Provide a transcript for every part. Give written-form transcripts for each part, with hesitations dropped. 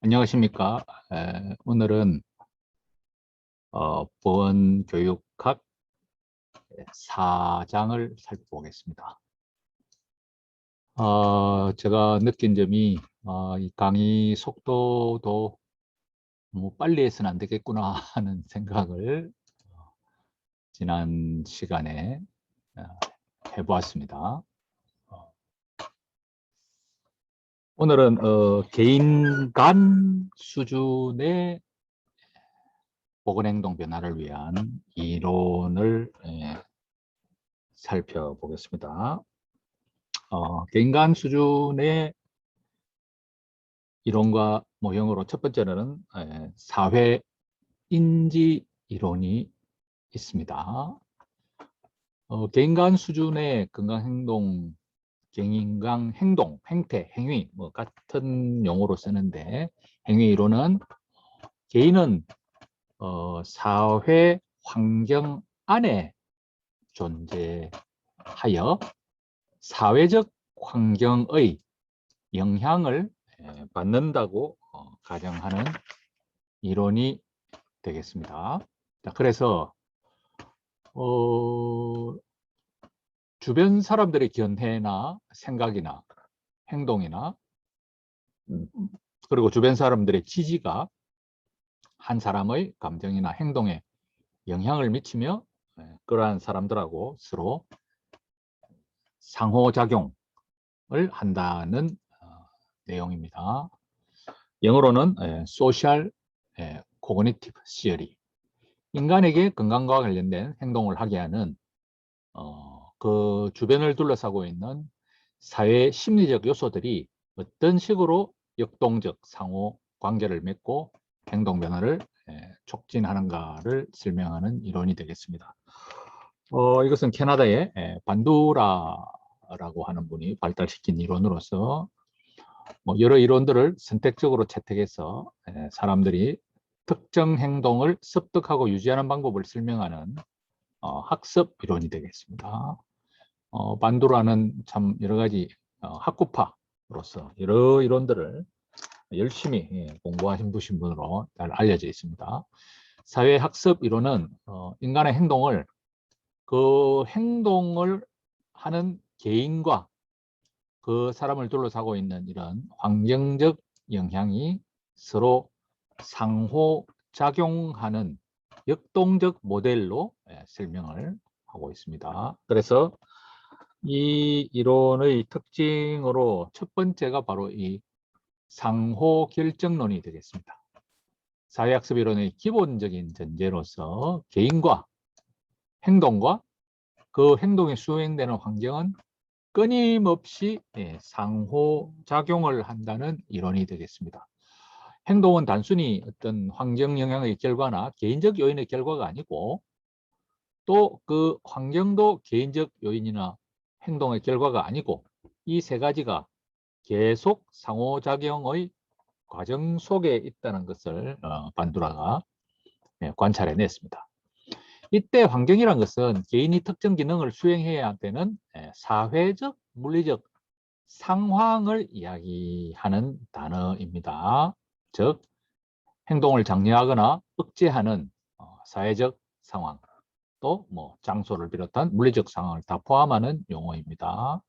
안녕하십니까. 오늘은 보건교육학 4장을 살펴보겠습니다. 제가 느낀 점이 이 강의 속도도 너무 빨리 해서는 안 되겠구나 하는 생각을 지난 시간에 해보았습니다. 오늘은 개인 간 수준의 보건행동 변화를 위한 이론을 살펴보겠습니다. 개인 간 수준의 이론과 모형으로 첫 번째는 사회 인지 이론이 있습니다. 개인 간 수준의 건강 행동, 개인 간 행동, 행태, 행위 뭐 같은 용어로 쓰는데 행위 이론은 개인은 사회 환경 안에 존재하여 사회적 환경의 영향을 받는다고 가정하는 이론이 되겠습니다. 자, 그래서 주변 사람들의 견해나 생각이나 행동이나 그리고 주변 사람들의 지지가 한 사람의 감정이나 행동에 영향을 미치며 그러한 사람들하고 서로 상호작용을 한다는 내용입니다. 영어로는 Social Cognitive Theory. 인간에게 건강과 관련된 행동을 하게 하는 그 주변을 둘러싸고 있는 사회 심리적 요소들이 어떤 식으로 역동적 상호 관계를 맺고 행동 변화를 촉진하는가를 설명하는 이론이 되겠습니다. 이것은 캐나다의 반두라라고 하는 분이 발달시킨 이론으로서 여러 이론들을 선택적으로 채택해서 사람들이 특정 행동을 습득하고 유지하는 방법을 설명하는 학습 이론이 되겠습니다. 반두라는 참 여러 가지 학구파로서 여러 이론들을 열심히 공부하신 분으로 잘 알려져 있습니다. 사회학습 이론은 인간의 행동을 그 행동을 하는 개인과 그 사람을 둘러싸고 있는 이런 환경적 영향이 서로 상호작용하는 역동적 모델로 설명을 하고 있습니다. 그래서 이 이론의 특징으로 첫 번째가 바로 이 상호결정론이 되겠습니다. 사회학습 이론의 기본적인 전제로서 개인과 행동과 그 행동이 수행되는 환경은 끊임없이 상호작용을 한다는 이론이 되겠습니다. 행동은 단순히 어떤 환경 영향의 결과나 개인적 요인의 결과가 아니고 또 그 환경도 개인적 요인이나 행동의 결과가 아니고 이 세 가지가 계속 상호작용의 과정 속에 있다는 것을 반두라가 관찰해냈습니다. 이때 환경이란 것은 개인이 특정 기능을 수행해야 되는 사회적, 물리적 상황을 이야기하는 단어입니다. 즉, 행동을 장려하거나 억제하는 사회적 상황, 또 장소를 비롯한 물리적 상황을 다 포함하는 용어입니다.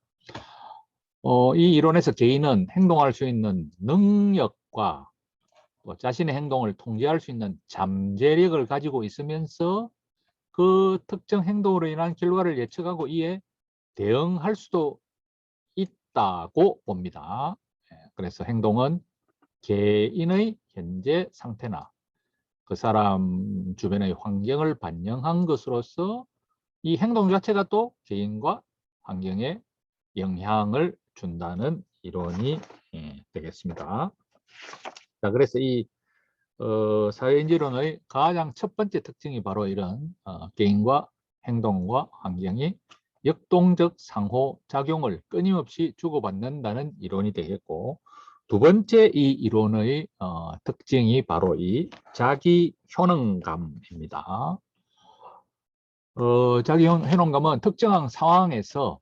이 이론에서 개인은 행동할 수 있는 능력과 또 자신의 행동을 통제할 수 있는 잠재력을 가지고 있으면서 그 특정 행동으로 인한 결과를 예측하고 이에 대응할 수도 있다고 봅니다. 그래서 행동은 개인의 현재 상태나 그 사람 주변의 환경을 반영한 것으로서 이 행동 자체가 또 개인과 환경에 영향을 준다는 이론이 되겠습니다. 자, 그래서 이 사회인지론의 가장 첫 번째 특징이 바로 이런 개인과 행동과 환경이 역동적 상호작용을 끊임없이 주고받는다는 이론이 되겠고, 두 번째 이 이론의 특징이 바로 이 자기 효능감입니다. 자기 효능감은 특정한 상황에서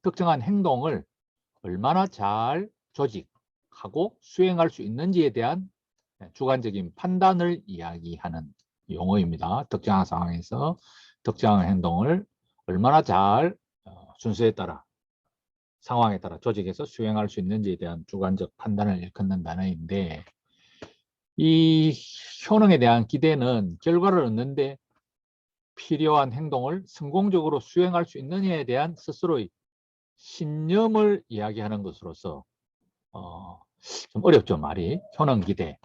특정한 행동을 얼마나 잘 조직, 하고 수행할 수 있는지에 대한 주관적인 판단을 이야기하는 용어입니다. 특정한 상황에서 특정한 행동을 얼마나 잘 순서에 따라 상황에 따라 조직에서 수행할 수 있는지에 대한 주관적 판단을 일컫는 단어인데, 이 효능에 대한 기대는 결과를 얻는데 필요한 행동을 성공적으로 수행할 수 있느냐에 대한 스스로의 신념을 이야기하는 것으로서 좀 어렵죠, 말이. 효능 기대.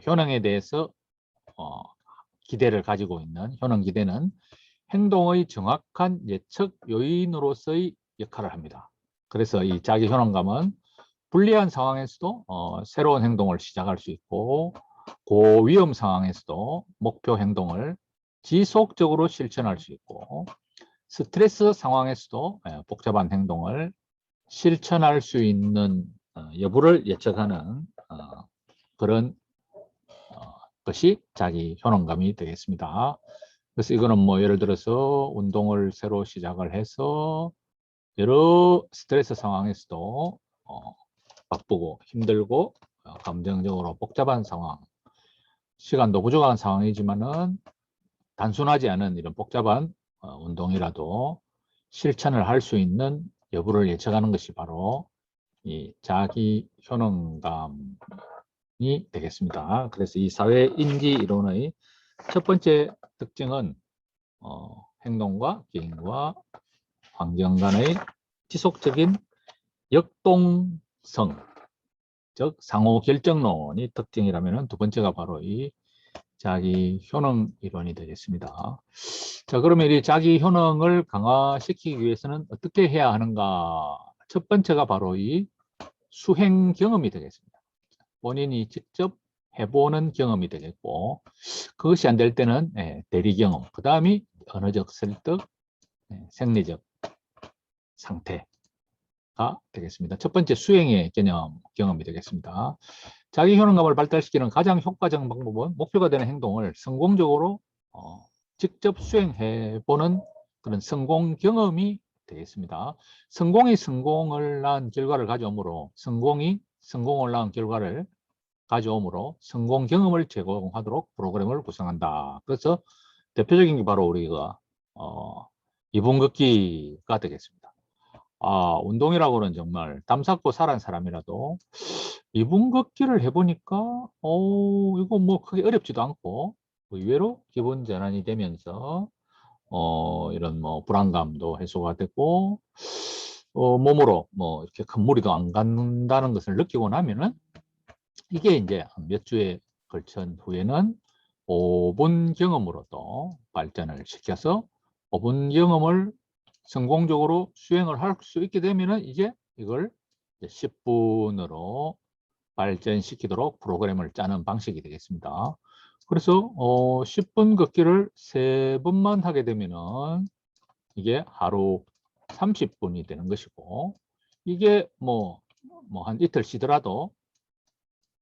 효능에 대해서 기대를 가지고 있는 효능 기대는 행동의 정확한 예측 요인으로서의 역할을 합니다. 그래서 이 자기 효능감은 불리한 상황에서도 새로운 행동을 시작할 수 있고, 고위험 상황에서도 목표 행동을 지속적으로 실천할 수 있고, 스트레스 상황에서도 복잡한 행동을 실천할 수 있는 여부를 예측하는 그런 것이 자기 효능감이 되겠습니다. 그래서 이거는 뭐 예를 들어서 운동을 새로 시작을 해서 여러 스트레스 상황에서도 바쁘고 힘들고 감정적으로 복잡한 상황, 시간도 부족한 상황이지만은 단순하지 않은 이런 복잡한 운동이라도 실천을 할 수 있는 여부를 예측하는 것이 바로 이 자기 효능감이 되겠습니다. 그래서 이 사회 인지 이론의 첫 번째 특징은 행동과 기행과 환경 간의 지속적인 역동성, 즉 상호 결정론이 특징이라면 두 번째가 바로 이 자기 효능 이론이 되겠습니다. 자, 그러면 이 자기 효능을 강화시키기 위해서는 어떻게 해야 하는가? 첫 번째가 바로 이 수행 경험이 되겠습니다. 본인이 직접 해보는 경험이 되겠고, 그것이 안 될 때는 대리 경험, 그 다음이 언어적 설득, 생리적 상태가 되겠습니다. 첫 번째 수행의 경험이 되겠습니다. 자기 효능감을 발달시키는 가장 효과적인 방법은 목표가 되는 행동을 성공적으로 직접 수행해보는 그런 성공 경험이 되겠습니다. 성공이 성공을 낳은 결과를 가져오므로 성공을 낳은 결과를 가져오므로 성공 경험을 제공하도록 프로그램을 구성한다. 그래서 대표적인 게 바로 우리가 2분 걷기가 되겠습니다. 운동이라고는 정말 땀 삭고 살은 사람이라도 2분 걷기를 해보니까 이거 뭐 크게 어렵지도 않고 의외로 기분 전환이 되면서 이런 뭐 불안감도 해소가 되고 몸으로 뭐 이렇게 큰 무리도 안 갖는다는 것을 느끼고 나면은 이게 이제 몇 주에 걸친 후에는 5분 경험으로 또 발전을 시켜서 5분 경험을 성공적으로 수행을 할 수 있게 되면은 이제 이걸 10분으로 발전시키도록 프로그램을 짜는 방식이 되겠습니다. 그래서 10분 걷기를 3번만 하게 되면은 이게 하루 30분이 되는 것이고, 이게 뭐 한 이틀 쉬더라도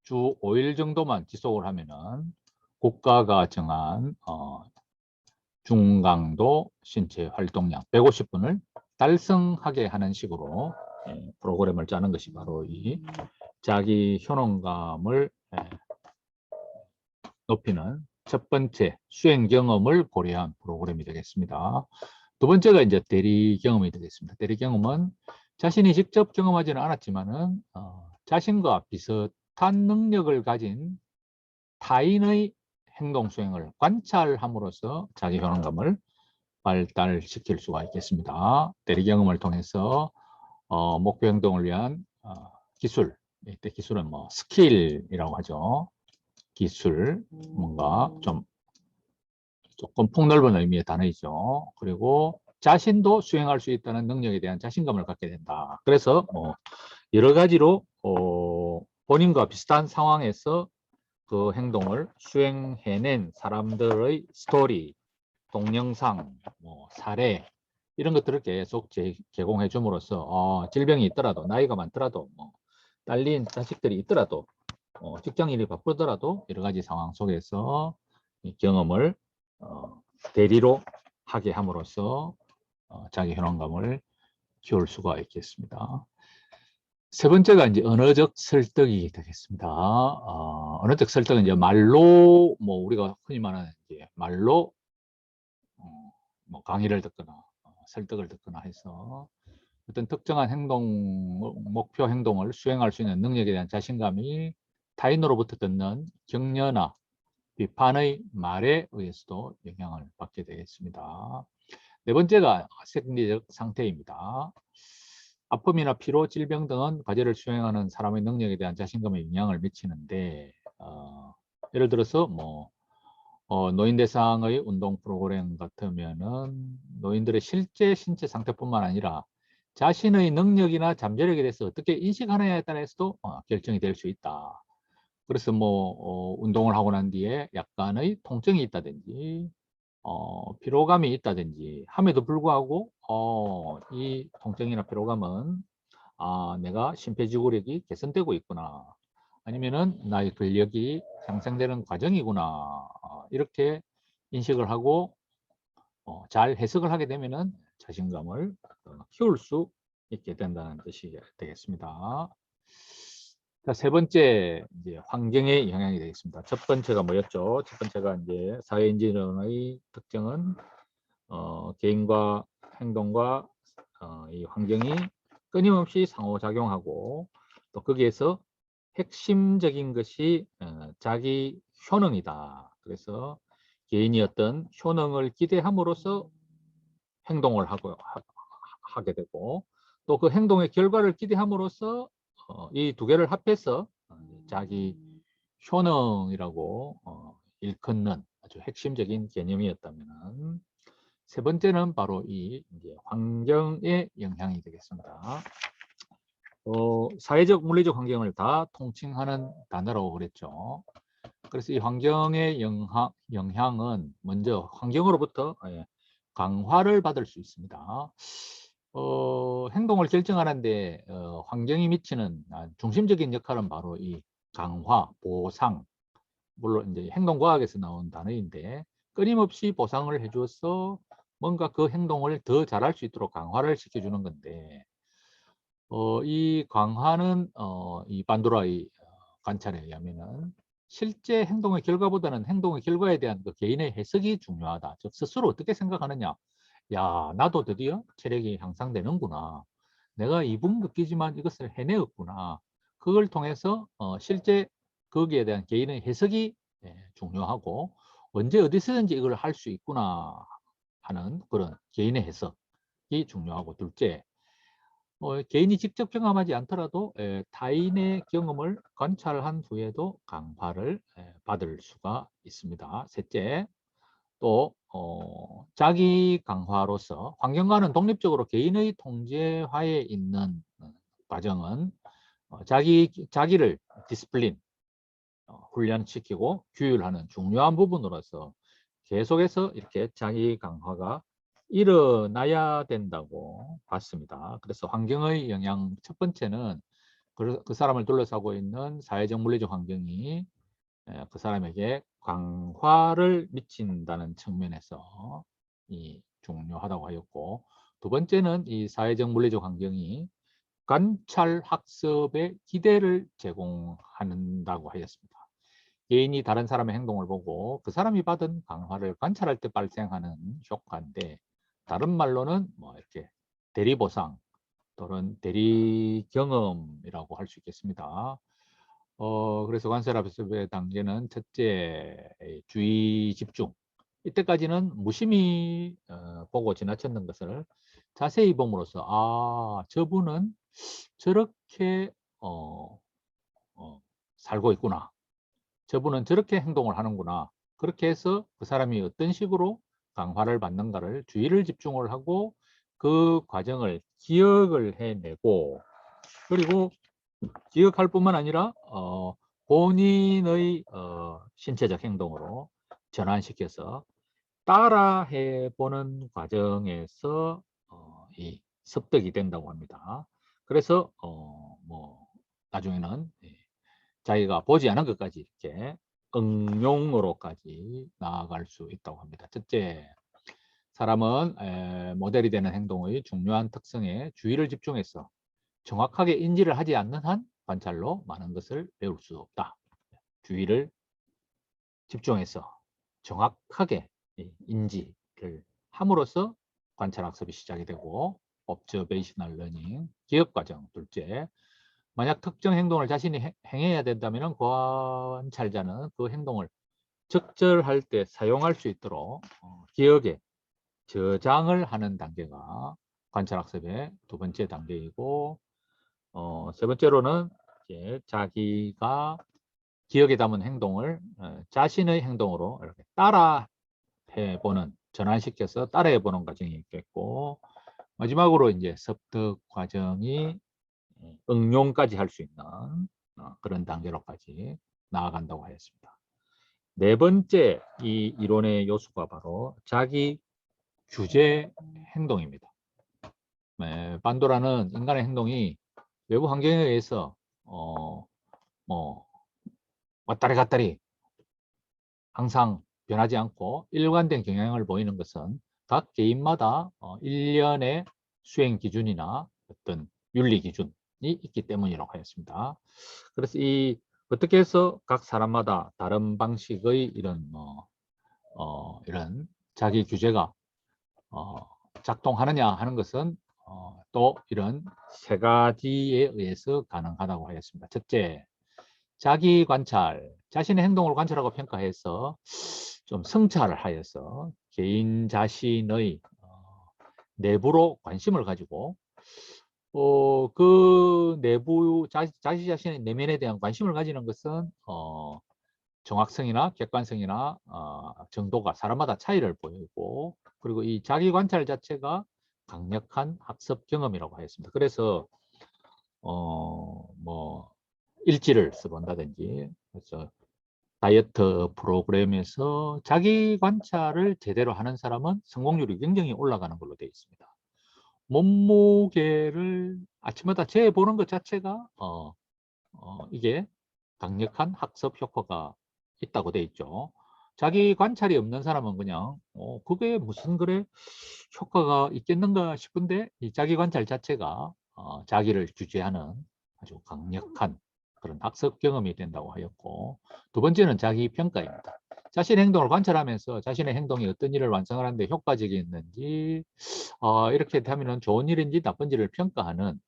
주 5일 정도만 지속을 하면은 국가가 정한 중강도 신체 활동량 150분을 달성하게 하는 식으로 프로그램을 짜는 것이 바로 이 자기 효능감을 높이는 첫 번째 수행 경험을 고려한 프로그램이 되겠습니다. 두 번째가 이제 대리 경험이 되겠습니다. 대리 경험은 자신이 직접 경험하지는 않았지만은 자신과 비슷한 능력을 가진 타인의 행동 수행을 관찰함으로써 자기 효능감을 발달시킬 수가 있겠습니다. 대리 경험을 통해서 목표 행동을 위한 기술, 이때 기술은 뭐 스킬이라고 하죠. 기술, 뭔가 좀 조금 폭넓은 의미의 단어이죠. 그리고 자신도 수행할 수 있다는 능력에 대한 자신감을 갖게 된다. 그래서 여러 가지로 본인과 비슷한 상황에서 그 행동을 수행해낸 사람들의 스토리, 동영상, 사례 이런 것들을 계속 제공해 줌으로써 질병이 있더라도 나이가 많더라도 딸린 자식들이 있더라도 직장인이 바쁘더라도 여러 가지 상황 속에서 이 경험을 대리로 하게 함으로써 자기 효능감을 키울 수가 있겠습니다. 세 번째가 이제 언어적 설득이 되겠습니다. 언어적 설득은 이제 말로 뭐 우리가 흔히 말하는 이제 말로 뭐 강의를 듣거나 설득을 듣거나 해서 어떤 특정한 행동, 목표 행동을 수행할 수 있는 능력에 대한 자신감이 타인으로부터 듣는 격려나 비판의 말에 의해서도 영향을 받게 되겠습니다. 네 번째가 생리적 상태입니다. 아픔이나 피로, 질병 등은 과제를 수행하는 사람의 능력에 대한 자신감에 영향을 미치는데 예를 들어서 뭐 노인 대상의 운동 프로그램 같으면은 노인들의 실제 신체 상태뿐만 아니라 자신의 능력이나 잠재력에 대해서 어떻게 인식하느냐에 따라서도 결정이 될 수 있다. 그래서 뭐 운동을 하고 난 뒤에 약간의 통증이 있다든지 피로감이 있다든지 함에도 불구하고 이 통증이나 피로감은 내가 심폐지구력이 개선되고 있구나. 아니면은 나의 근력이 향상되는 과정이구나. 이렇게 인식을 하고 잘 해석을 하게 되면은 자신감을 키울 수 있게 된다는 뜻이 되겠습니다. 자, 세 번째 이제 환경의 영향이 되겠습니다. 첫 번째가 뭐였죠? 첫 번째가 이제 사회인지론의 특징은 개인과 행동과 이 환경이 끊임없이 상호작용하고 또 거기에서 핵심적인 것이 자기 효능이다. 그래서 개인이 어떤 효능을 기대함으로써 행동을 하게 되고 또 그 행동의 결과를 기대함으로써 이 두 개를 합해서 자기 효능이라고 일컫는 아주 핵심적인 개념이었다면 세 번째는 바로 이 이제 환경의 영향이 되겠습니다. 사회적, 물리적 환경을 다 통칭하는 단어라고 그랬죠. 그래서 이 환경의 영향은 먼저 환경으로부터 강화를 받을 수 있습니다. 행동을 결정하는데 환경이 미치는 중심적인 역할은 바로 이 강화, 보상, 물론 이제 행동과학에서 나온 단어인데 끊임없이 보상을 해주어서 뭔가 그 행동을 더 잘할 수 있도록 강화를 시켜주는 건데 이 강화는 이 반도라의 관찰에 의하면은 실제 행동의 결과보다는 행동의 결과에 대한 그 개인의 해석이 중요하다. 즉 스스로 어떻게 생각하느냐. 야, 나도 드디어 체력이 향상되는구나. 내가 2분 느끼지만 이것을 해내었구나. 그걸 통해서 실제 거기에 대한 개인의 해석이 중요하고 언제 어디서든지 이걸 할 수 있구나 하는 그런 개인의 해석이 중요하고 둘째, 개인이 직접 경험하지 않더라도 타인의 경험을 관찰한 후에도 강화를 받을 수가 있습니다. 셋째, 또 자기 강화로서 환경과는 독립적으로 개인의 통제하에 있는 과정은 자기를 디스플린, 훈련시키고 규율하는 중요한 부분으로서 계속해서 이렇게 자기 강화가 일어나야 된다고 봤습니다. 그래서 환경의 영향 첫 번째는 그 사람을 둘러싸고 있는 사회적 물리적 환경이 그 사람에게 강화를 미친다는 측면에서 중요하다고 하였고 두 번째는 이 사회적 물리적 환경이 관찰 학습의 기대를 제공한다고 하였습니다. 개인이 다른 사람의 행동을 보고 그 사람이 받은 강화를 관찰할 때 발생하는 효과인데 다른 말로는 뭐 이렇게 대리보상 또는 대리경험이라고 할 수 있겠습니다. 그래서 관찰학습의 단계는 첫째, 주의 집중. 이때까지는 무심히 보고 지나쳤는 것을 자세히 봄으로써 저분은 저렇게 살고 있구나. 저분은 저렇게 행동을 하는구나. 그렇게 해서 그 사람이 어떤 식으로 강화를 받는가를 주의를 집중을 하고 그 과정을 기억을 해내고 그리고 기억할 뿐만 아니라 본인의 신체적 행동으로 전환시켜서 따라해 보는 과정에서 이 습득이 된다고 합니다. 그래서 뭐 나중에는 자기가 보지 않은 것까지 이렇게 응용으로까지 나아갈 수 있다고 합니다. 첫째, 사람은 모델이 되는 행동의 중요한 특성에 주의를 집중해서 정확하게 인지를 하지 않는 한 관찰로 많은 것을 배울 수 없다. 주의를 집중해서 정확하게 인지를 함으로써 관찰학습이 시작이 되고 observational learning, 기억과정 둘째, 만약 특정 행동을 자신이 행해야 된다면 관찰자는 그 행동을 적절할 때 사용할 수 있도록 기억에 저장을 하는 단계가 관찰학습의 두 번째 단계이고 세 번째로는 이제 자기가 기억에 담은 행동을 자신의 행동으로 이렇게 따라 해보는 전환시켜서 따라해보는 과정이 있겠고 마지막으로 이제 습득 과정이 응용까지 할 수 있는 그런 단계로까지 나아간다고 하였습니다. 네 번째 이 이론의 요소가 바로 자기 규제 행동입니다. 판도라는 인간의 행동이 외부 환경에 의해서 뭐 왔다리 갔다리 항상 변하지 않고 일관된 경향을 보이는 것은 각 개인마다 일련의 수행 기준이나 어떤 윤리 기준이 있기 때문이라고 하였습니다. 그래서 이 어떻게 해서 각 사람마다 다른 방식의 이런 이런 자기 규제가 작동하느냐 하는 것은 또 이런 세 가지에 의해서 가능하다고 하였습니다. 첫째, 자기 관찰, 자신의 행동을 관찰하고 평가해서 좀 성찰을 하여서 개인 자신의 내부로 관심을 가지고 그 내부 자기 자신의 내면에 대한 관심을 가지는 것은 정확성이나 객관성이나 정도가 사람마다 차이를 보이고 그리고 이 자기 관찰 자체가 강력한 학습 경험이라고 하였습니다. 그래서 뭐 일지를 써본다든지 그래서 다이어트 프로그램에서 자기 관찰을 제대로 하는 사람은 성공률이 굉장히 올라가는 걸로 되어 있습니다. 몸무게를 아침마다 재보는 것 자체가 이게 강력한 학습 효과가 있다고 되어 있죠. 자기 관찰이 없는 사람은 그냥 그게 무슨 그래 효과가 있겠는가 싶은데 이 자기 관찰 자체가 자기를 규제하는 아주 강력한 그런 학습 경험이 된다고 하였고 두 번째는 자기 평가입니다. 자신의 행동을 관찰하면서 자신의 행동이 어떤 일을 완성을 하는데 효과적이었는지 이렇게 하면 좋은 일인지 나쁜 일을 평가하는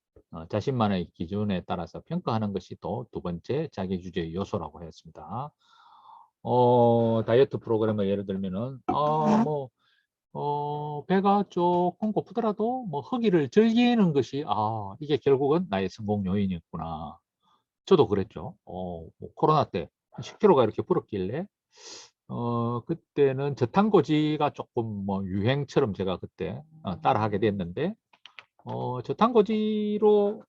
자신만의 기준에 따라서 평가하는 것이 또 두 번째 자기 규제 요소라고 하였습니다. 다이어트 프로그램을 예를 들면은 배가 조금 고프더라도 뭐 허기를 즐기는 것이 이게 결국은 나의 성공 요인이었구나. 저도 그랬죠. 뭐 코로나 때 10kg가 이렇게 불었길래 그때는 저탄고지가 조금 뭐 유행처럼 제가 그때 따라하게 됐는데 저탄고지로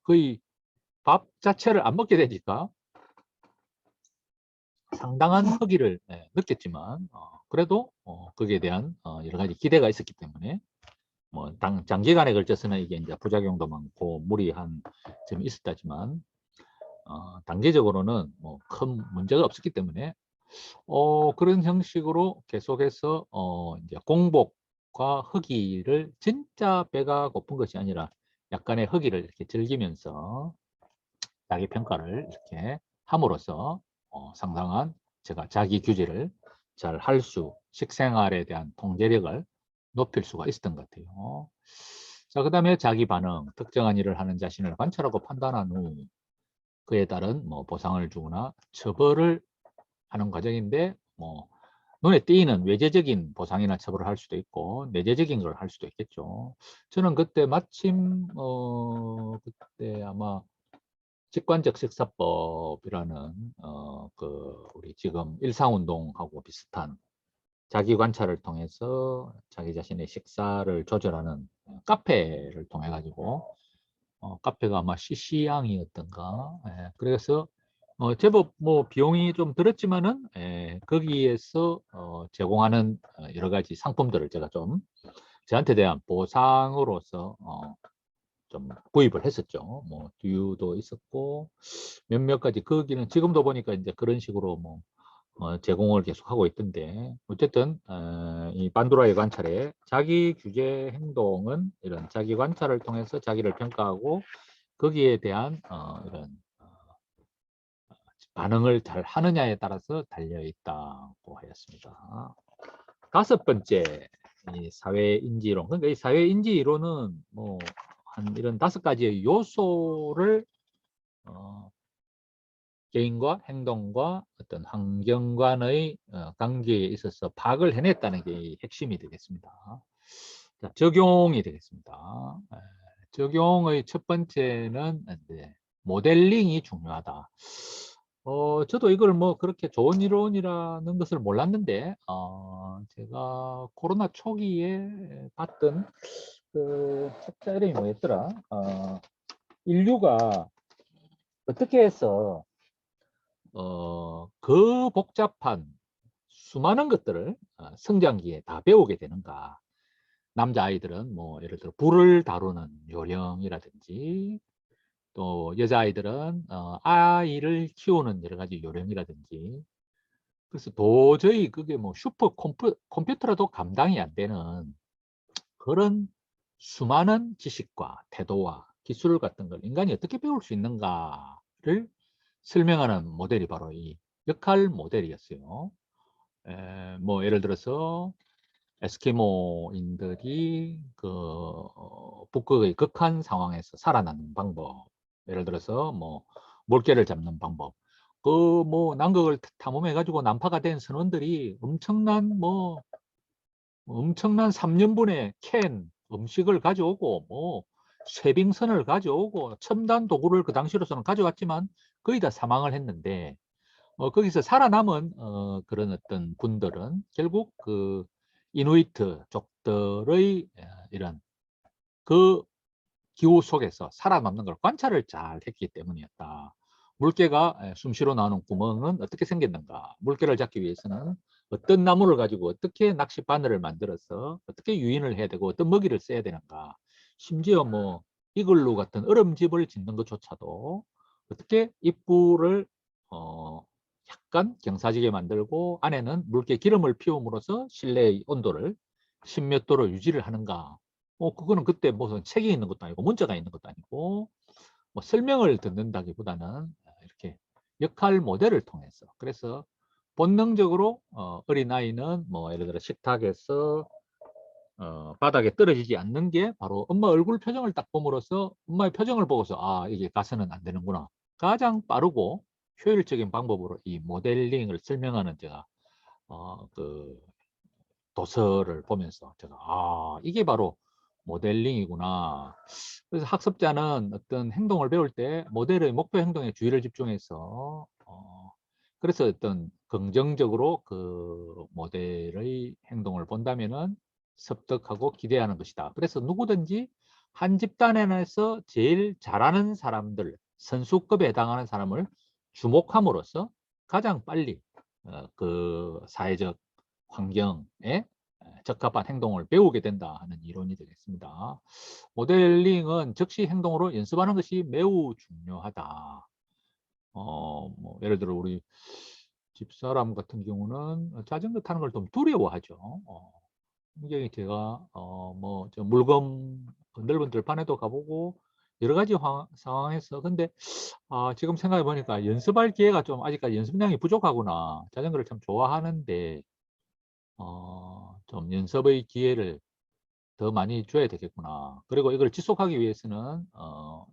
거의 밥 자체를 안 먹게 되니까 상당한 허기를 느꼈지만 그래도 거기에 대한 여러 가지 기대가 있었기 때문에 뭐 장기간에 걸쳐서는 이게 이제 부작용도 많고 무리한 점이 있었다지만 단기적으로는 뭐 큰 문제가 없었기 때문에 그런 형식으로 계속해서 이제 공복과 허기를 진짜 배가 고픈 것이 아니라 약간의 허기를 이렇게 즐기면서 자기 평가를 이렇게 함으로써 상당한 제가 자기 규제를 잘 할 수, 식생활에 대한 통제력을 높일 수가 있었던 것 같아요. 자, 그 다음에 자기 반응, 특정한 일을 하는 자신을 관찰하고 판단한 후 그에 따른 뭐 보상을 주거나 처벌을 하는 과정인데 뭐 눈에 띄는 외재적인 보상이나 처벌을 할 수도 있고 내재적인 걸 할 수도 있겠죠. 저는 그때 마침 그때 아마 직관적 식사법이라는 우리 지금 일상운동하고 비슷한 자기 관찰을 통해서 자기 자신의 식사를 조절하는 카페를 통해 가지고 카페가 아마 CC양이었던가 그래서 제법 뭐 비용이 좀 들었지만은 거기에서 제공하는 여러 가지 상품들을 제가 좀 저한테 대한 보상으로서 좀 구입을 했었죠. 뭐 듀도 있었고 몇몇 가지 거기는 지금도 보니까 이제 그런 식으로 뭐 제공을 계속하고 있던데 어쨌든 이 반도라의 관찰에 자기 규제 행동은 이런 자기 관찰을 통해서 자기를 평가하고 거기에 대한 이런 반응을 잘 하느냐에 따라서 달려 있다고 하였습니다. 다섯 번째, 이 사회인지 이론. 그러니까 이 사회인지 이론은 뭐 한 이런 다섯 가지의 요소를 개인과 행동과 어떤 환경간의 관계에 있어서 파악을 해냈다는 게 핵심이 되겠습니다. 자, 적용이 되겠습니다. 적용의 첫 번째는 이제 모델링이 중요하다. 저도 이걸 뭐 그렇게 좋은 이론이라는 것을 몰랐는데, 제가 코로나 초기에 봤던 그 책자 이름이 뭐였더라? 인류가 어떻게 해서 그 복잡한 수많은 것들을 성장기에 다 배우게 되는가. 남자아이들은 뭐 예를 들어 불을 다루는 요령이라든지 또 여자아이들은 아이를 키우는 여러 가지 요령이라든지 그래서 도저히 그게 뭐 슈퍼 컴퓨터라도 감당이 안 되는 그런 수많은 지식과 태도와 기술 같은 걸 인간이 어떻게 배울 수 있는가를 설명하는 모델이 바로 이 역할 모델이었어요. 뭐 예를 들어서 에스키모인들이 그 북극의 극한 상황에서 살아남는 방법, 예를 들어서 뭐 물개를 잡는 방법, 그 뭐 남극을 탐험해 가지고 난파가 된 선원들이 엄청난 3년분의 캔 음식을 가져오고 뭐 쇠빙선을 가져오고 첨단 도구를 그 당시로서는 가져왔지만 거의 다 사망을 했는데 거기서 살아남은 그런 어떤 분들은 결국 그 이누이트 족들의 이런 그 기후 속에서 살아남는 걸 관찰을 잘 했기 때문이었다. 물개가 숨 쉬러 나오는 구멍은 어떻게 생겼는가? 물개를 잡기 위해서는 어떤 나무를 가지고 어떻게 낚시 바늘을 만들어서 어떻게 유인을 해야 되고 어떤 먹이를 써야 되는가? 심지어 뭐 이글루 같은 얼음집을 짓는 것조차도 어떻게 입구를 약간 경사지게 만들고 안에는 물개 기름을 피움으로써 실내의 온도를 10몇 도로 유지를 하는가? 그거는 그때 무슨 책이 있는 것도 아니고 문자가 있는 것도 아니고 뭐 설명을 듣는다기보다는 이렇게 역할 모델을 통해서 그래서 본능적으로 어린아이는 뭐 예를 들어 식탁에서 바닥에 떨어지지 않는 게 바로 엄마 얼굴 표정을 딱 봄으로써 엄마의 표정을 보고서 아 이게 가서는 안 되는구나. 가장 빠르고 효율적인 방법으로 이 모델링을 설명하는 제가 그 도서를 보면서 제가 아 이게 바로 모델링이구나. 그래서 학습자는 어떤 행동을 배울 때 모델의 목표 행동에 주의를 집중해서 그래서 어떤 긍정적으로 그 모델의 행동을 본다면은 습득하고 기대하는 것이다. 그래서 누구든지 한 집단에 서 제일 잘하는 사람들, 선수급에 해당하는 사람을 주목함으로써 가장 빨리 그 사회적 환경에 적합한 행동을 배우게 된다 하는 이론이 되겠습니다. 모델링은 즉시 행동으로 연습하는 것이 매우 중요하다. 뭐 예를 들어 우리 집사람 같은 경우는 자전거 타는 걸 좀 두려워하죠. 굉장히 제가 뭐저 물건 넓은 들판에도 가보고 여러 가지 상황에서 근데 지금 생각해 보니까 연습할 기회가 좀 아직까지 연습량이 부족하구나. 자전거를 참 좋아하는데 좀 연습의 기회를 더 많이 줘야 되겠구나. 그리고 이걸 지속하기 위해서는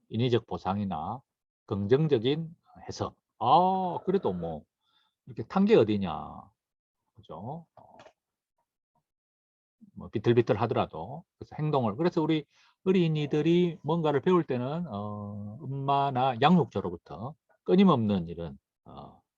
인위적 보상이나 긍정적인 해석. 그래도 뭐 이렇게 탄 게 어디냐, 그죠? 뭐 비틀비틀 하더라도 그래서 행동을 그래서 우리 어린이들이 뭔가를 배울 때는 엄마나 양육자로부터 끊임없는 이런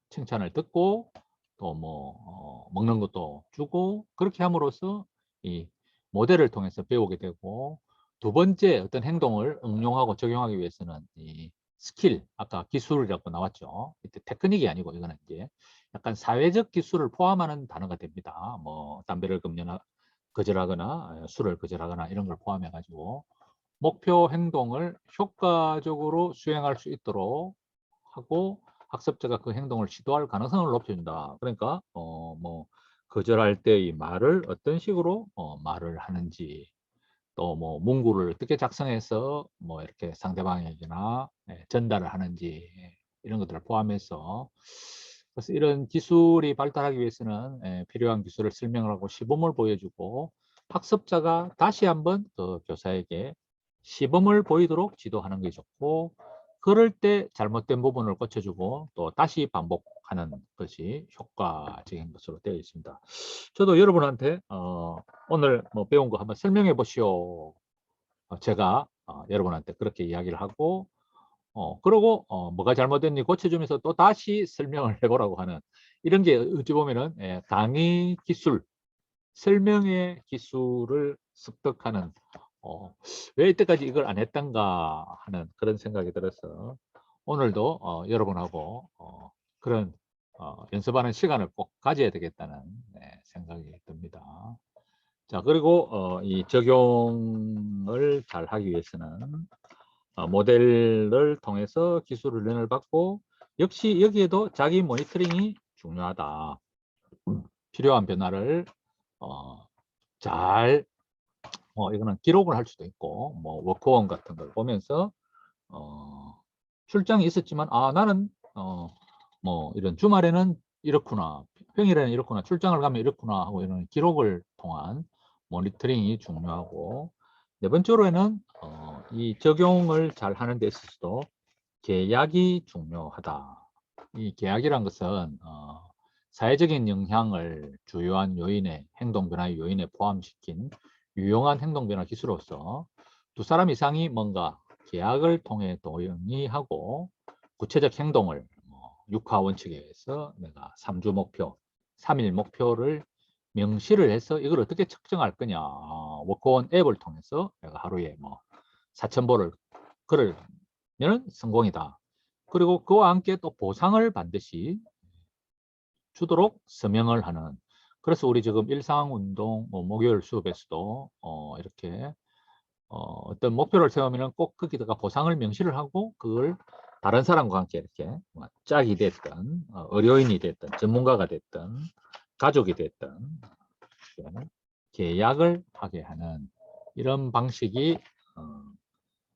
칭찬을 듣고 또 뭐 먹는 것도 주고 그렇게 함으로써 이 모델을 통해서 배우게 되고 두 번째 어떤 행동을 응용하고 적용하기 위해서는 이 스킬 아까 기술이라고 나왔죠. 이때 테크닉이 아니고 이거는 이제 약간 사회적 기술을 포함하는 단어가 됩니다. 뭐 담배를 거절하거나 술을 거절하거나 이런 걸 포함해 가지고 목표 행동을 효과적으로 수행할 수 있도록 하고 학습자가 그 행동을 시도할 가능성을 높여준다. 그러니까 뭐 거절할 때의 말을 어떤 식으로 말을 하는지, 또 뭐 문구를 어떻게 작성해서 뭐 이렇게 상대방에게나 전달을 하는지, 이런 것들을 포함해서, 그래서 이런 기술이 발달하기 위해서는 필요한 기술을 설명을 하고 시범을 보여주고, 학습자가 다시 한번 그 교사에게 시범을 보이도록 지도하는 게 좋고, 그럴 때 잘못된 부분을 고쳐주고 또 다시 반복하는 것이 효과적인 것으로 되어 있습니다. 저도 여러분한테 오늘 뭐 배운 거 한번 설명해 보시오. 제가 여러분한테 그렇게 이야기를 하고, 그러고 뭐가 잘못됐는지 고쳐주면서 또 다시 설명을 해보라고 하는, 이런 게 어찌 보면은 강의 기술, 설명의 기술을 습득하는, 왜 이때까지 이걸 안 했던가 하는 그런 생각이 들어서, 오늘도 여러분하고 그런 연습하는 시간을 꼭 가져야 되겠다는 생각이 듭니다. 자, 그리고 이 적용을 잘 하기 위해서는 모델을 통해서 기술 훈련을 받고, 역시 여기에도 자기 모니터링이 중요하다. 필요한 변화를 잘 이거는 기록을 할 수도 있고, 뭐 워크원 같은 걸 보면서 출장이 있었지만 나는 뭐 이런 주말에는 이렇구나, 평일에는 이렇구나, 출장을 가면 이렇구나 하고, 이런 기록을 통한 모니터링이 중요하고, 네 번째로는 이 적용을 잘 하는 데 있어서도 계약이 중요하다. 이 계약이란 것은 사회적인 영향을 주요한 요인의 행동 변화의 요인에 포함시킨 유용한 행동 변화 기술로서 두 사람 이상이 뭔가 계약을 통해 동의하고 구체적 행동을 육하 원칙에 의해서 내가 3주 목표, 3일 목표를 명시를 해서 이걸 어떻게 측정할 거냐. 워크온 앱을 통해서 내가 하루에 뭐 4,000보를 걸으면 성공이다. 그리고 그와 함께 또 보상을 반드시 주도록 서명을 하는. 그래서 우리 지금 일상운동 목요일 수업에서도 이렇게 어떤 목표를 세우면 꼭 거기다가 보상을 명시를 하고, 그걸 다른 사람과 함께 이렇게 짝이 됐든 의료인이 됐든 전문가가 됐든 가족이 됐든 계약을 하게 하는 이런 방식이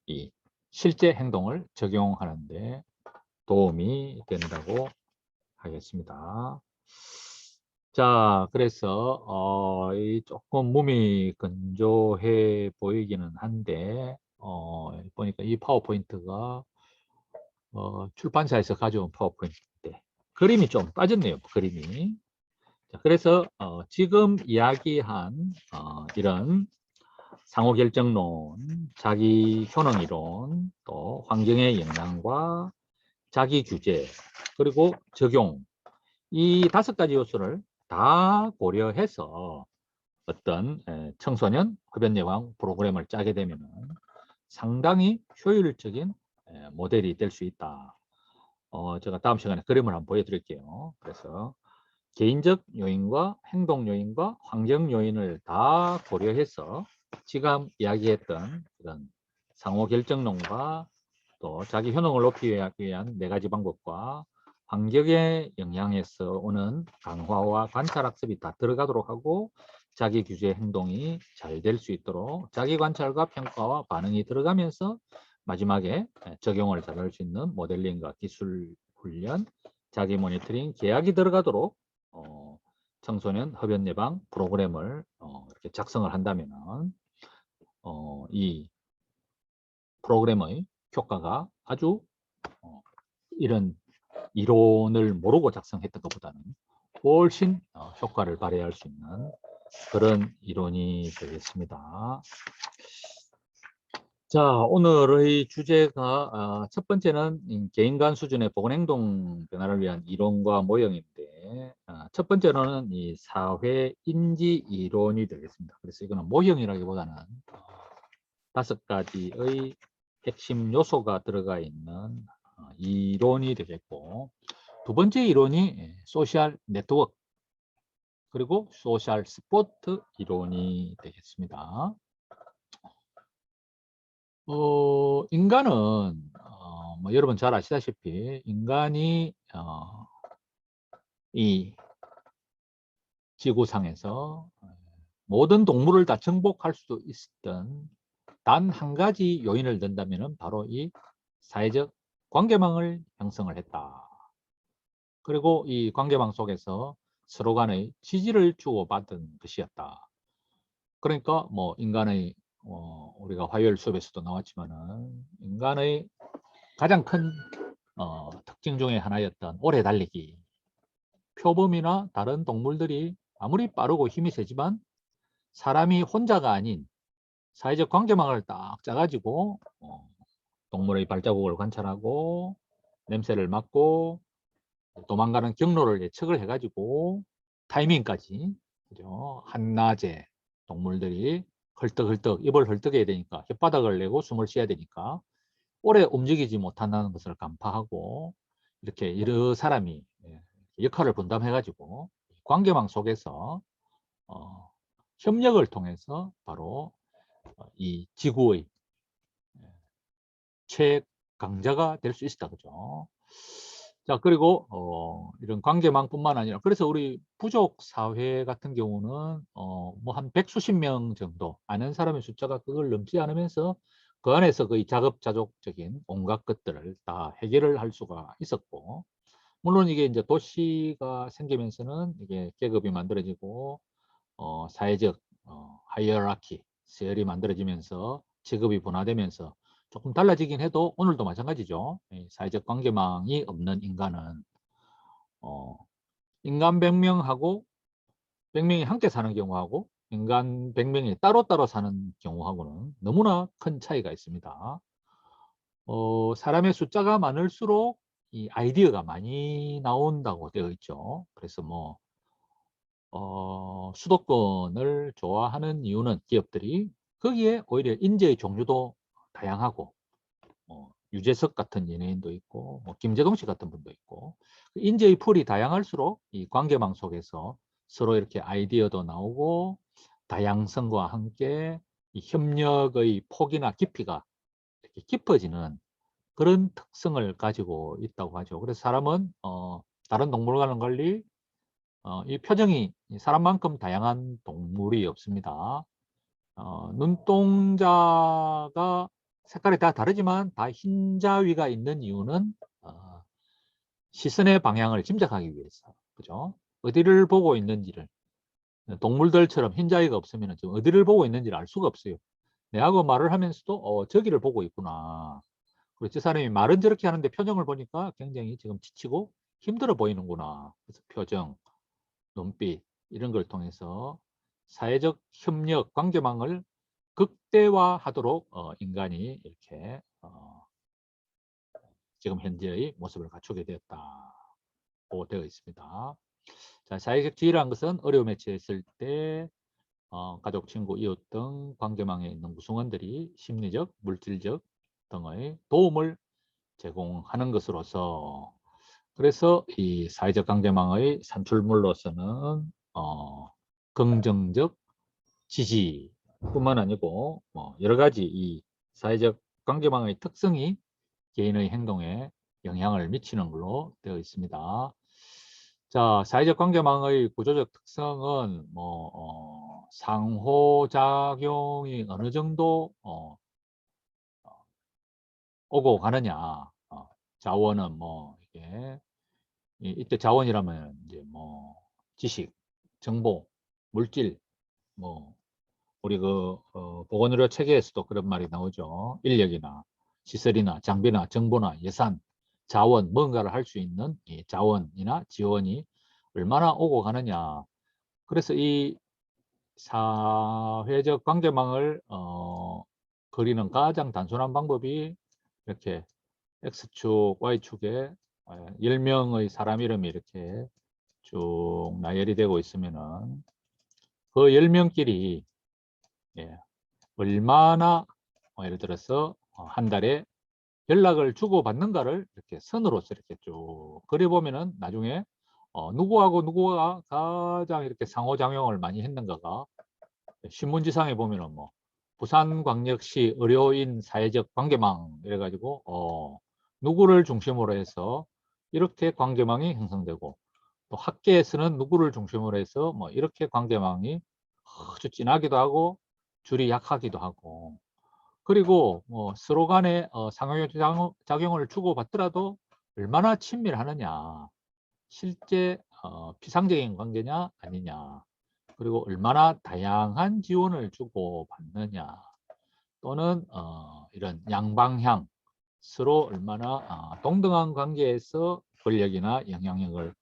이 실제 행동을 적용하는 데 도움이 된다고 하겠습니다. 자, 그래서 이 조금 몸이 건조해 보이기는 한데 보니까 이 파워포인트가 출판사에서 가져온 파워포인트인데 그림이 좀 빠졌네요. 그림이. 자, 그래서 지금 이야기한 이런 상호결정론, 자기효능이론, 또 환경의 영향과 자기규제, 그리고 적용, 이 5가지 요소를 다 고려해서 어떤 청소년 흡연 예방 프로그램을 짜게 되면 상당히 효율적인 모델이 될 수 있다. 제가 다음 시간에 그림을 한번 보여드릴게요. 그래서 개인적 요인과 행동 요인과 환경 요인을 다 고려해서 지금 이야기했던 그런 상호 결정론과 또 자기 효능을 높이기 위한 4가지 방법과 환경의 영향에서 오는 강화와 관찰 학습이 다 들어가도록 하고, 자기 규제 행동이 잘 될 수 있도록 자기 관찰과 평가와 반응이 들어가면서 마지막에 적용을 잘 할 수 있는 모델링과 기술 훈련, 자기 모니터링, 계약이 들어가도록 청소년 흡연 예방 프로그램을 이렇게 작성을 한다면 이 프로그램의 효과가 아주 이런 이론을 모르고 작성했던 것보다는 훨씬 효과를 발휘할 수 있는 그런 이론이 되겠습니다. 자, 오늘의 주제가 첫 번째는 개인 간 수준의 보건행동 변화를 위한 이론과 모형인데, 첫 번째로는 이 사회 인지 이론이 되겠습니다. 그래서 이거는 모형이라기보다는 5가지의 핵심 요소가 들어가 있는 이론이 되겠고, 두 번째 이론이 소셜 네트워크, 그리고 소셜 스포트 이론이 되겠습니다. 인간은 뭐 여러분 잘 아시다시피 인간이 이 지구상에서 모든 동물을 다 정복할 수 있었던 단 한 가지 요인을 든다면 바로 이 사회적 관계망을 형성을 했다. 그리고 이 관계망 속에서 서로 간의 지지를 주고받은 것이었다. 그러니까 뭐 인간의 우리가 화요일 수업에서도 나왔지만은 인간의 가장 큰 특징 중에 하나였던 오래 달리기. 표범이나 다른 동물들이 아무리 빠르고 힘이 세지만 사람이 혼자가 아닌 사회적 관계망을 딱 짜가지고 동물의 발자국을 관찰하고 냄새를 맡고 도망가는 경로를 예측을 해가지고 타이밍까지, 그죠? 한낮에 동물들이 헐떡헐떡 입을 헐떡해야 되니까 혓바닥을 내고 숨을 쉬어야 되니까 오래 움직이지 못한다는 것을 간파하고 이렇게 여러 사람이 역할을 분담해가지고 관계망 속에서 협력을 통해서 바로 이 지구의 최강자가 될 수 있다, 그죠? 자, 그리고 이런 관계망뿐만 아니라 그래서 우리 부족 사회 같은 경우는 뭐 한 백수십 명 정도 아는 사람의 숫자가 그걸 넘지 않으면서 그 안에서 거의 자급자족적인 온갖 것들을 다 해결을 할 수가 있었고, 물론 이게 이제 도시가 생기면서는 이게 계급이 만들어지고 사회적 하이어라키, 세열이 만들어지면서 직업이 분화되면서 조금 달라지긴 해도 오늘도 마찬가지죠. 사회적 관계망이 없는 인간은 인간 100명하고 100명이 함께 사는 경우하고 인간 100명이 따로따로 사는 경우하고는 너무나 큰 차이가 있습니다. 사람의 숫자가 많을수록 이 아이디어가 많이 나온다고 되어 있죠. 그래서 뭐 수도권을 좋아하는 이유는 기업들이 거기에 오히려 인재의 종류도 다양하고 유재석 같은 연예인도 있고 뭐 김재동 씨 같은 분도 있고 인재의 풀이 다양할수록 이 관계망 속에서 서로 이렇게 아이디어도 나오고 다양성과 함께 이 협력의 폭이나 깊이가 이렇게 깊어지는 그런 특성을 가지고 있다고 하죠. 그래서 사람은 다른 동물과는 달리 이 표정이 사람만큼 다양한 동물이 없습니다. 눈동자가 색깔이 다 다르지만 다 흰자위가 있는 이유는 시선의 방향을 짐작하기 위해서, 그죠? 어디를 보고 있는지를 동물들처럼 흰자위가 없으면 지금 어디를 보고 있는지를 알 수가 없어요. 내하고 말을 하면서도 저기를 보고 있구나. 그리고 저 사람이 말은 저렇게 하는데 표정을 보니까 굉장히 지금 지치고 힘들어 보이는구나. 그래서 표정, 눈빛 이런 걸 통해서 사회적 협력 관계망을 극대화하도록 인간이 이렇게 지금 현재의 모습을 갖추게 되었다고 되어 있습니다. 자, 사회적 지위라는 것은 어려움에 처했을 때 가족, 친구, 이웃 등 관계망에 있는 구성원들이 심리적, 물질적 등의 도움을 제공하는 것으로서, 그래서 이 사회적 관계망의 산출물로서는 긍정적 지지뿐만 아니고 여러 가지 이 사회적 관계망의 특성이 개인의 행동에 영향을 미치는 걸로 되어 있습니다. 자, 사회적 관계망의 구조적 특성은 상호작용이 어느 정도 오고 가느냐. 자원은 뭐 이게 이때 자원이라면 이제 뭐 지식, 정보, 물질, 뭐 우리 그 보건의료 체계에서도 그런 말이 나오죠. 인력이나 시설이나 장비나 정보나 예산, 자원, 뭔가를 할 수 있는 이 자원이나 지원이 얼마나 오고 가느냐. 그래서 이 사회적 관계망을 그리는 가장 단순한 방법이 이렇게 X축, Y축에 10명의 사람 이름이 이렇게 쭉 나열이 되고 있으면은 그 10명끼리 얼마나 예를 들어서 한 달에 연락을 주고받는가를 이렇게 선으로서 이렇게 쭉 그려보면은 나중에 누구하고 누구가 가장 이렇게 상호작용을 많이 했는가가 신문지상에 보면은 뭐 부산광역시 의료인 사회적 관계망 이래가지고 누구를 중심으로 해서 이렇게 관계망이 형성되고, 또 학계에서는 누구를 중심으로 해서 뭐 이렇게 관계망이 아주 진하기도 하고 줄이 약하기도 하고, 그리고 뭐 서로 간에 상호작용을 주고받더라도 얼마나 친밀하느냐, 실제 피상적인 관계냐 아니냐, 그리고 얼마나 다양한 지원을 주고받느냐, 또는 이런 양방향 서로 얼마나 동등한 관계에서 권력이나 영향력을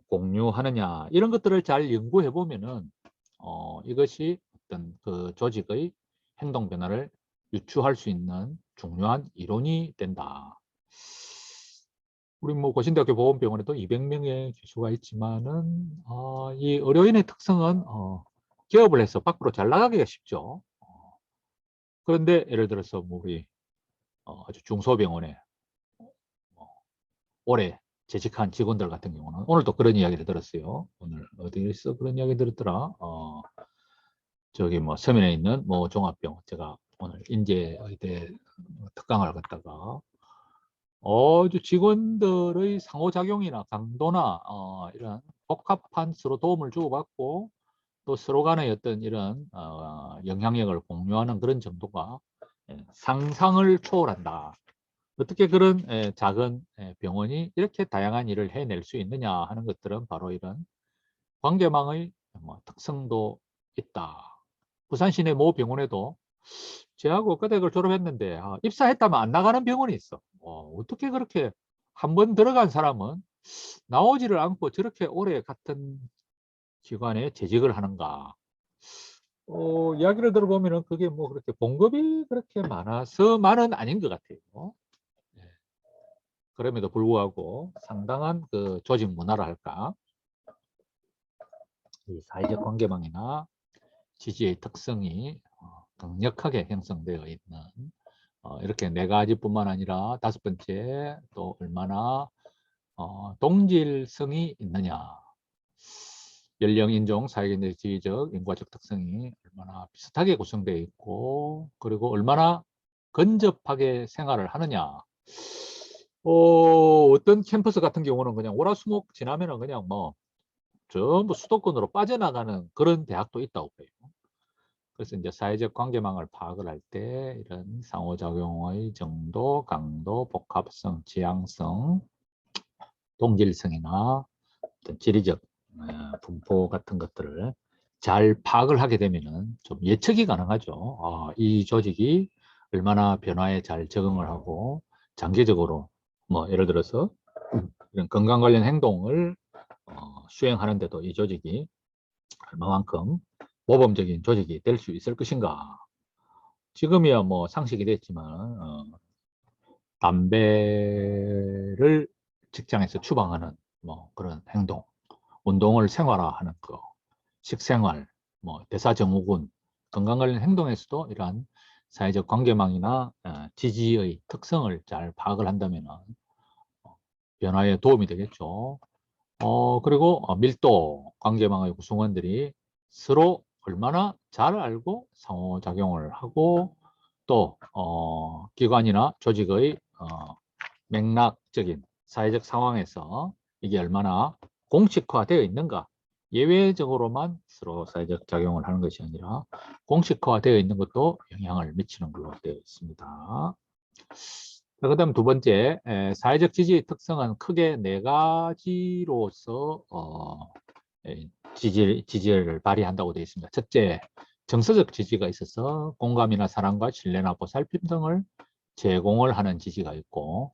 공유하느냐, 이런 것들을 잘 연구해 보면은 이것이 어떤 그 조직의 행동 변화를 유추할 수 있는 중요한 이론이 된다. 우리 뭐 고신대학교 보건병원에도 200명의 교수가 있지만은 이 의료인의 특성은 개업을 해서 밖으로 잘 나가기가 쉽죠. 그런데 예를 들어서 뭐 우리 아주 중소병원에 오래 재직한 직원들 같은 경우는 오늘도 그런 이야기를 들었어요. 오늘 어디에서 그런 이야기 들었더라. 저기 뭐 서면에 있는 뭐 종합병원, 제가 오늘 인제의대 특강을 갔다가 아주 직원들의 상호작용이나 강도나 이런 복합한 서로 도움을 주고받고 또 서로 간의 어떤 이런 영향력을 공유하는 그런 정도가 상상을 초월한다. 어떻게 그런 작은 병원이 이렇게 다양한 일을 해낼 수 있느냐 하는 것들은 바로 이런 관계망의 뭐 특성도 있다. 부산 시내 모 병원에도 제하고 그대를 졸업했는데 입사했다면 안 나가는 병원이 있어. 어떻게 그렇게 한 번 들어간 사람은 나오지를 않고 저렇게 오래 같은 기관에 재직을 하는가. 이야기를 들어보면 그게 뭐 그렇게 봉급이 그렇게 많아서만은 아닌 것 같아요. 예. 그럼에도 불구하고 상당한 그 조직 문화라 할까, 이 사회적 관계망이나 지지의 특성이 강력하게 형성되어 있는 이렇게 네 가지뿐만 아니라 다섯 번째, 또 얼마나 동질성이 있느냐, 연령, 인종, 사회적, 지위적, 인과적 특성이 얼마나 비슷하게 구성되어 있고, 그리고 얼마나 근접하게 생활을 하느냐. 어떤 캠퍼스 같은 경우는 그냥 월화수목 지나면은 그냥 뭐 전부 수도권으로 빠져나가는 그런 대학도 있다고 봐요. 그래서 이제 사회적 관계망을 파악을 할 때 이런 상호작용의 정도, 강도, 복합성, 지향성, 동질성이나 어떤 지리적 분포 같은 것들을 잘 파악을 하게 되면은 좀 예측이 가능하죠. 이 조직이 얼마나 변화에 잘 적응을 하고 장기적으로 뭐 예를 들어서 이런 건강 관련 행동을 수행하는데도 이 조직이 얼마만큼 모범적인 조직이 될 수 있을 것인가. 지금이야 뭐 상식이 됐지만 담배를 직장에서 추방하는 뭐 그런 행동, 운동을 생활화하는 거, 식생활, 뭐 대사증후군, 건강 관련 행동에서도 이러한 사회적 관계망이나 지지의 특성을 잘 파악을 한다면 변화에 도움이 되겠죠. 그리고 밀도, 관계망의 구성원들이 서로 얼마나 잘 알고 상호작용을 하고 또 기관이나 조직의 맥락적인 사회적 상황에서 이게 얼마나 공식화되어 있는가, 예외적으로만 서로 사회적 작용을 하는 것이 아니라 공식화되어 있는 것도 영향을 미치는 걸로 되어 있습니다. 그 다음 두 번째, 사회적 지지의 특성은 크게 네 가지로서 지지를 발휘한다고 되어 있습니다. 첫째, 정서적 지지가 있어서 공감이나 사랑과 신뢰나 보살핌 등을 제공을 하는 지지가 있고,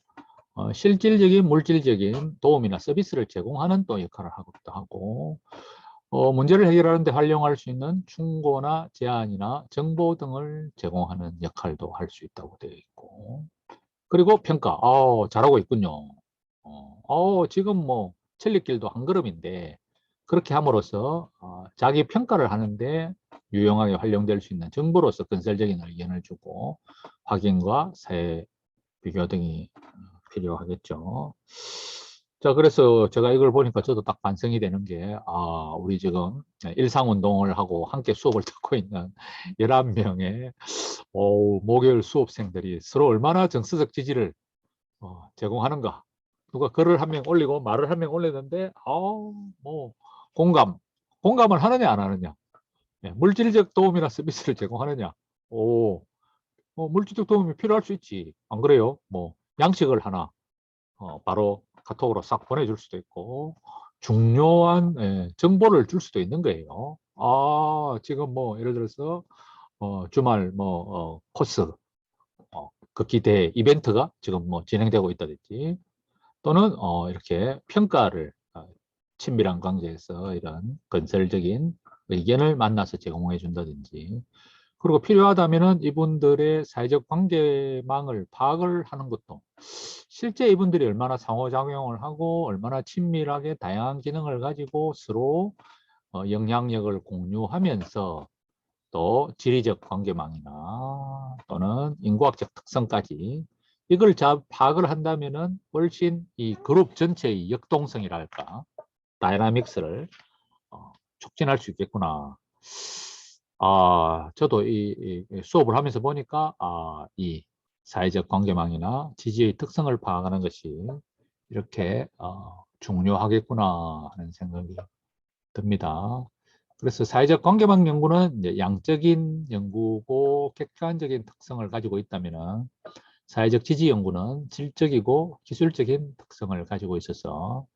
실질적인 물질적인 도움이나 서비스를 제공하는 또 역할을 하기도 하고, 문제를 해결하는 데 활용할 수 있는 충고나 제안이나 정보 등을 제공하는 역할도 할 수 있다고 되어 있고, 그리고 평가. 잘하고 있군요. 지금 뭐 천리길도 한 걸음인데 그렇게 함으로써 자기 평가를 하는데 유용하게 활용될 수 있는 정보로서 건설적인 의견을 주고 확인과 사회 비교 등이 필요하겠죠. 자, 그래서 제가 이걸 보니까 저도 딱 반성이 되는 게, 우리 지금 일상운동을 하고 함께 수업을 듣고 있는 11명의 목요일 수업생들이 서로 얼마나 정서적 지지를 제공하는가. 누가 글을 한 명 올리고 말을 한 명 올렸는데 뭐 공감을 하느냐 안 하느냐. 예, 물질적 도움이나 서비스를 제공하느냐. 물질적 도움이 필요할 수 있지. 안 그래요? 뭐 양식을 하나 바로 카톡으로 싹 보내줄 수도 있고 중요한 정보를 줄 수도 있는 거예요. 지금 뭐 예를 들어서 주말 코스 극기 대회 이벤트가 지금 뭐 진행되고 있다든지 또는 이렇게 평가를 친밀한 관계에서 이런 건설적인 의견을 만나서 제공해 준다든지 그리고 필요하다면은 이분들의 사회적 관계망을 파악을 하는 것도 실제 이분들이 얼마나 상호작용을 하고 얼마나 친밀하게 다양한 기능을 가지고 서로 영향력을 공유하면서 또 지리적 관계망이나 또는 인구학적 특성까지 이걸 파악을 한다면은 훨씬 이 그룹 전체의 역동성이랄까 다이나믹스를 촉진할 수 있겠구나. 저도 이 수업을 하면서 보니까 이 사회적 관계망이나 지지의 특성을 파악하는 것이 이렇게 중요하겠구나 하는 생각이 듭니다. 그래서 사회적 관계망 연구는 이제 양적인 연구고 객관적인 특성을 가지고 있다면 사회적 지지 연구는 질적이고 기술적인 특성을 가지고 있어서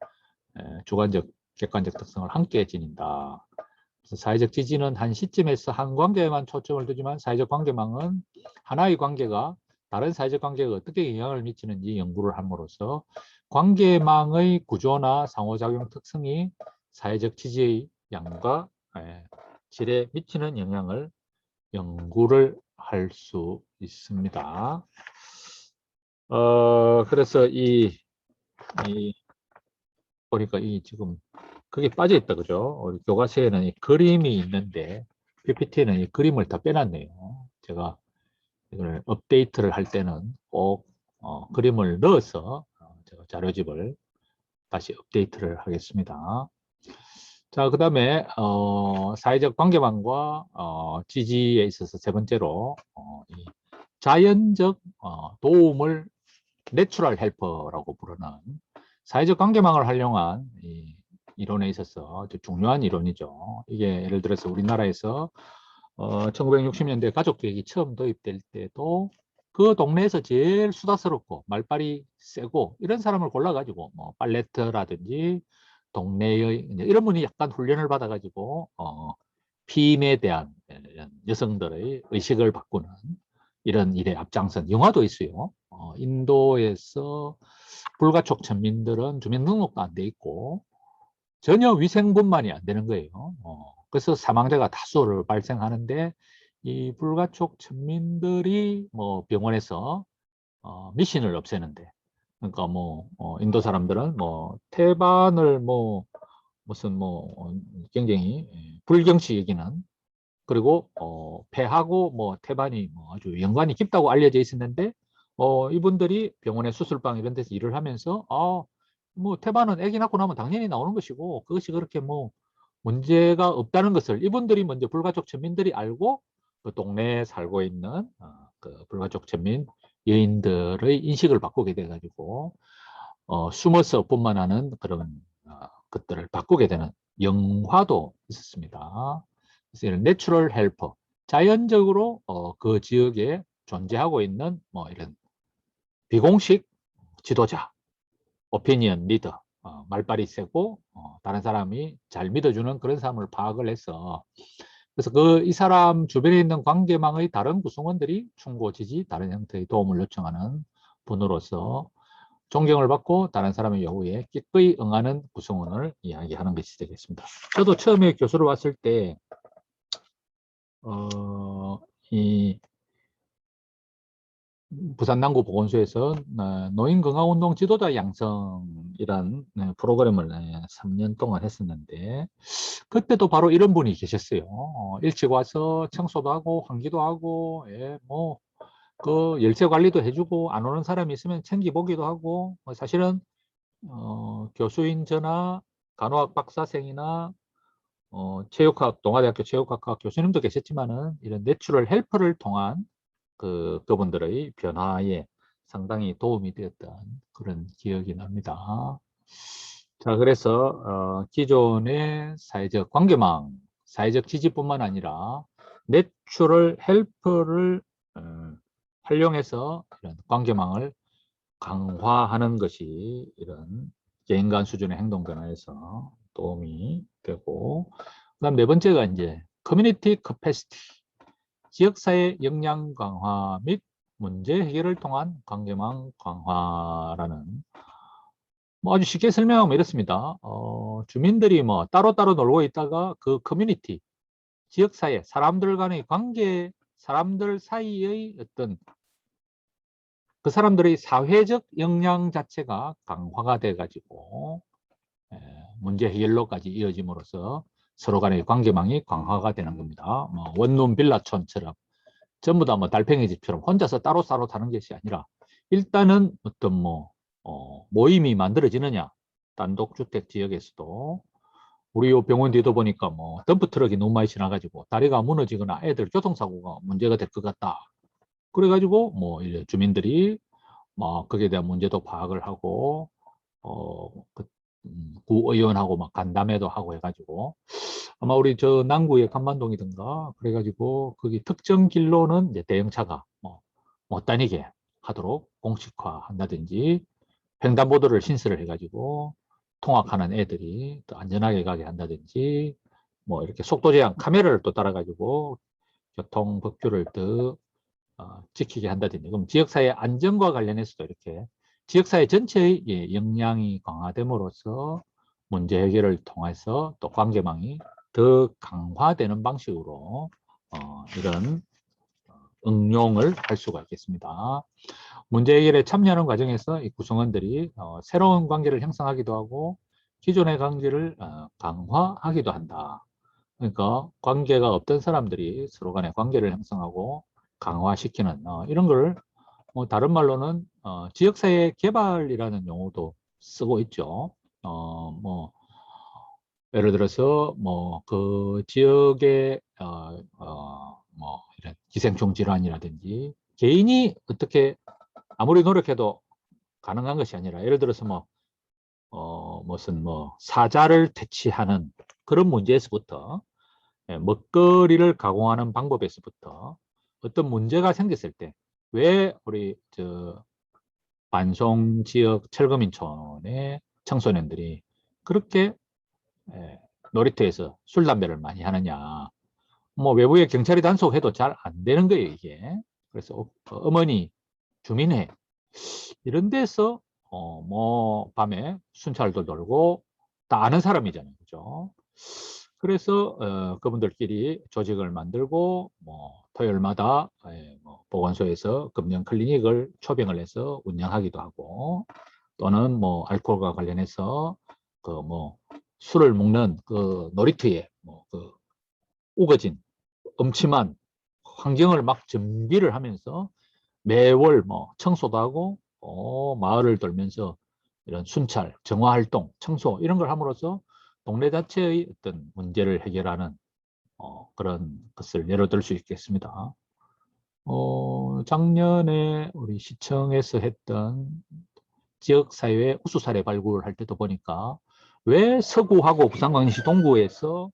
주관적, 객관적 특성을 함께 지닌다. 그래서 사회적 지지는 한 시점에서 한 관계에만 초점을 두지만 사회적 관계망은 하나의 관계가 다른 사회적 관계가 어떻게 영향을 미치는지 연구를 함으로써 관계망의 구조나 상호작용 특성이 사회적 지지의 양과 질에 미치는 영향을 연구를 할 수 있습니다. 그래서 보니까 지금 그게 빠져 있다 그죠? 우리 교과서에는 이 그림이 있는데 PPT는 이 그림을 다 빼놨네요. 제가 이걸 업데이트를 할 때는 꼭 그림을 넣어서 제가 자료집을 다시 업데이트를 하겠습니다. 자, 그 다음에 사회적 관계망과 지지에 있어서 세 번째로 이 자연적 도움을 내추럴 헬퍼라고 부르는 사회적 관계망을 활용한 이 이론에 있어서 아주 중요한 이론이죠. 이게 예를 들어서 우리나라에서 1960년대 가족계획이 처음 도입될 때도 그 동네에서 제일 수다스럽고 말빨이 세고 이런 사람을 골라가지고 뭐 팔레트라든지 동네의 이런 분이 약간 훈련을 받아가지고 피임에 대한 여성들의 의식을 바꾸는 이런 일에 앞장선 영화도 있어요. 인도에서 불가촉 천민들은 주민등록도 안 돼 있고 전혀 위생분만이 안 되는 거예요. 그래서 사망자가 다수를 발생하는데 이 불가촉 천민들이 뭐 병원에서 미신을 없애는데 그러니까 뭐 인도 사람들은 뭐 태반을 뭐 무슨 뭐 굉장히 불경치 여기는 그리고 폐하고 뭐 태반이 뭐 아주 연관이 깊다고 알려져 있었는데 이분들이 병원의 수술방 이런 데서 일을 하면서 뭐 태반은 아기 낳고 나면 당연히 나오는 것이고 그것이 그렇게 뭐 문제가 없다는 것을 이분들이 먼저 불가촉 천민들이 알고 그 동네에 살고 있는 그 불가촉 천민 여인들의 인식을 바꾸게 돼 가지고 숨어서 분만하는 그런 것들을 바꾸게 되는 영화도 있었습니다. 그래서 이런 내추럴 헬퍼, 자연적으로 그 지역에 존재하고 있는 뭐 이런 비공식 지도자, 오피니언 리더, 말빨이 세고 다른 사람이 잘 믿어주는 그런 사람을 파악을 해서 그래서 이 사람 주변에 있는 관계망의 다른 구성원들이 충고, 지지, 다른 형태의 도움을 요청하는 분으로서 존경을 받고 다른 사람의 요구에 기꺼이 응하는 구성원을 이야기하는 것이 되겠습니다. 저도 처음에 교수를 왔을 때 이 부산남구보건소에서 노인건강운동 지도자 양성이란 프로그램을 3년 동안 했었는데 그때도 바로 이런 분이 계셨어요. 일찍 와서 청소도 하고 환기도 하고 그 열쇠 관리도 해주고 안 오는 사람이 있으면 챙기보기도 하고 사실은 교수인 저나 간호학 박사생이나 체육학 동아대학교 체육학과 교수님도 계셨지만은 이런 내추럴 헬퍼를 통한 그분들의 변화에 상당히 도움이 되었던 그런 기억이 납니다. 자, 그래서 기존의 사회적 관계망, 사회적 지지뿐만 아니라 내추럴 헬퍼를 활용해서 이런 관계망을 강화하는 것이 이런 개인 간 수준의 행동 변화에서 도움이 되고, 그다음 네 번째가 이제 커뮤니티 커패시티, 지역사회 역량 강화 및 문제 해결을 통한 관계망 강화라는, 뭐 아주 쉽게 설명하면 이렇습니다. 주민들이 뭐 따로따로 놀고 있다가 그 커뮤니티, 지역사회, 사람들 간의 관계, 사람들 사이의 어떤 그 사람들의 사회적 역량 자체가 강화가 돼 가지고 문제 해결로까지 이어짐으로써 서로 간의 관계망이 강화가 되는 겁니다. 뭐 원룸 빌라촌처럼 전부 다 뭐 달팽이 집처럼 혼자서 따로따로 사는 것이 아니라 일단은 어떤 뭐 모임이 만들어지느냐, 단독주택 지역에서도 우리 요 병원 뒤도 보니까 뭐 덤프트럭이 너무 많이 지나가지고 다리가 무너지거나 애들 교통사고가 문제가 될 것 같다. 그래가지고 뭐 이제 주민들이 뭐 거기에 대한 문제도 파악을 하고 그, 구의원하고 막 간담회도 하고 해가지고 아마 우리 저 남구의 간만동이든가 그래가지고 거기 특정 길로는 이제 대형차가 뭐 못 다니게 하도록 공식화 한다든지 횡단보도를 신설을 해가지고 통학하는 애들이 또 안전하게 가게 한다든지 뭐 이렇게 속도 제한 카메라를 또 따라가지고 교통 법규를 더 지키게 한다든지, 그럼 지역사회 안전과 관련해서도 이렇게 지역사회 전체의 역량이 강화됨으로써 문제 해결을 통해서 또 관계망이 더 강화되는 방식으로 이런 응용을 할 수가 있겠습니다. 문제 해결에 참여하는 과정에서 이 구성원들이 새로운 관계를 형성하기도 하고 기존의 관계를 강화하기도 한다. 그러니까 관계가 없던 사람들이 서로 간에 관계를 형성하고 강화시키는 이런 걸 다른 말로는 지역사회 개발이라는 용어도 쓰고 있죠. 뭐 예를 들어서 뭐 그 지역의 뭐 이런 기생충 질환이라든지 개인이 어떻게 아무리 노력해도 가능한 것이 아니라 예를 들어서 뭐 무슨 뭐 사자를 퇴치하는 그런 문제에서부터 먹거리를 가공하는 방법에서부터 어떤 문제가 생겼을 때 왜 우리 저 반송 지역 철거민촌의 청소년들이 그렇게 놀이터에서 술 담배를 많이 하느냐, 뭐 외부에 경찰이 단속해도 잘 안 되는 거예요 이게. 그래서 어머니 주민회 이런 데서 뭐 밤에 순찰도 돌고 다 아는 사람이잖아요, 그죠? 그래서 그분들끼리 조직을 만들고 뭐 토요일마다 뭐 보건소에서 금연 클리닉을 초병을 해서 운영하기도 하고, 또는 뭐 알코올과 관련해서 그 뭐 술을 먹는 그 놀이터에 뭐 그 우거진 음침한 환경을 막 준비를 하면서 매월 뭐 청소도 하고 마을을 돌면서 이런 순찰, 정화 활동, 청소 이런 걸 함으로써 동네 자체의 어떤 문제를 해결하는 그런 것을 예로 들 수 있겠습니다. 작년에 우리 시청에서 했던 지역사회 우수 사례 발굴할 때도 보니까 왜 서구하고 부산광역시 동구에서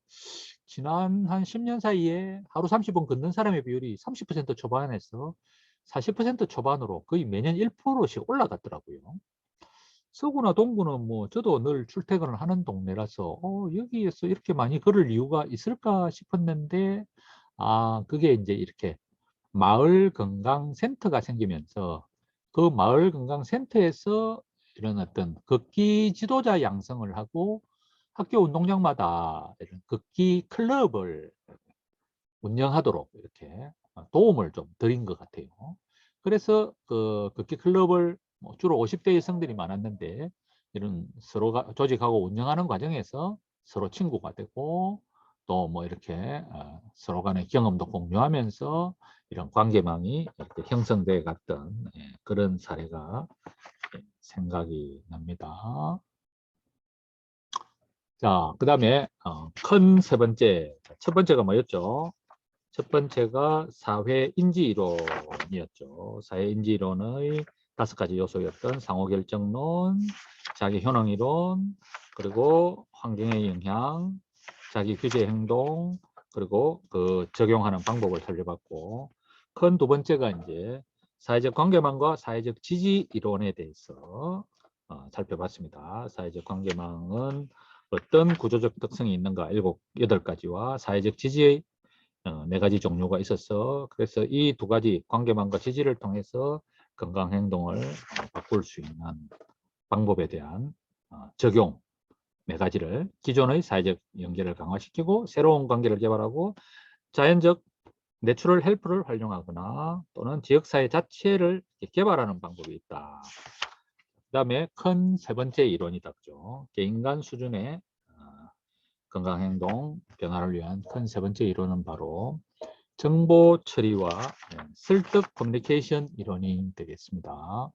지난 한 10년 사이에 하루 30분 걷는 사람의 비율이 30% 초반에서 40% 초반으로 거의 매년 1%씩 올라갔더라고요. 서구나 동구는 뭐 저도 늘 출퇴근을 하는 동네라서 여기에서 이렇게 많이 걸을 이유가 있을까 싶었는데 그게 이제 이렇게 마을 건강센터가 생기면서 그 마을 건강센터에서 이런 어떤 걷기 지도자 양성을 하고 학교 운동장마다 이런 걷기 클럽을 운영하도록 이렇게 도움을 좀 드린 것 같아요. 그래서 그 걷기 클럽을 뭐 주로 50대 여성들이 많았는데 이런 서로가 조직하고 운영하는 과정에서 서로 친구가 되고 또 뭐 이렇게 서로 간의 경험도 공유하면서 이런 관계망이 이렇게 형성돼 갔던 그런 사례가 생각이 납니다. 자, 그 다음에 큰 세 번째, 첫 번째가 뭐였죠? 첫 번째가 사회인지 이론이었죠. 사회인지 이론의 5가지 요소였던 상호결정론, 자기 효능이론, 그리고 환경의 영향, 자기 규제 행동, 그리고 그 적용하는 방법을 살펴봤고, 큰 두 번째가 이제 사회적 관계망과 사회적 지지 이론에 대해서 살펴봤습니다. 사회적 관계망은 어떤 구조적 특성이 있는가 8가지와 사회적 지지의 4가지 종류가 있어서, 그래서 이 2가지 관계망과 지지를 통해서 건강 행동을 바꿀 수 있는 방법에 대한 적용 4가지를, 기존의 사회적 연계를 강화시키고 새로운 관계를 개발하고 자연적 내추럴 헬프를 활용하거나 또는 지역사회 자체를 개발하는 방법이 있다. 그 다음에 큰 3번째 이론이 닥죠. 개인 간 수준의 건강행동 변화를 위한 큰 3번째 이론은 바로 정보 처리와 설득 커뮤니케이션 이론이 되겠습니다.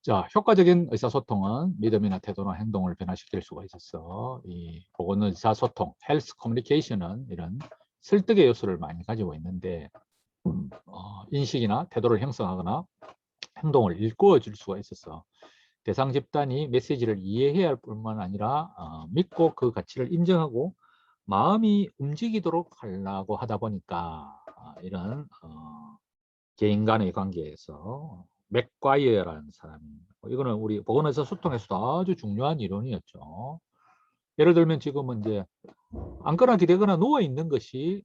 자, 효과적인 의사소통은 믿음이나 태도나 행동을 변화시킬 수가 있어서 이 보건 의사소통, 헬스 커뮤니케이션은 이런 설득의 요소를 많이 가지고 있는데 인식이나 태도를 형성하거나 행동을 일구어 줄 수가 있어서 대상 집단이 메시지를 이해해야 할 뿐만 아니라 믿고 그 가치를 인정하고 마음이 움직이도록 하려고 하다 보니까 이런 개인 간의 관계에서 맥과이어라는 사람이, 이거는 우리 보건의사 소통에서도 아주 중요한 이론이었죠. 예를 들면 지금은 이제 앉거나 기대거나 누워 있는 것이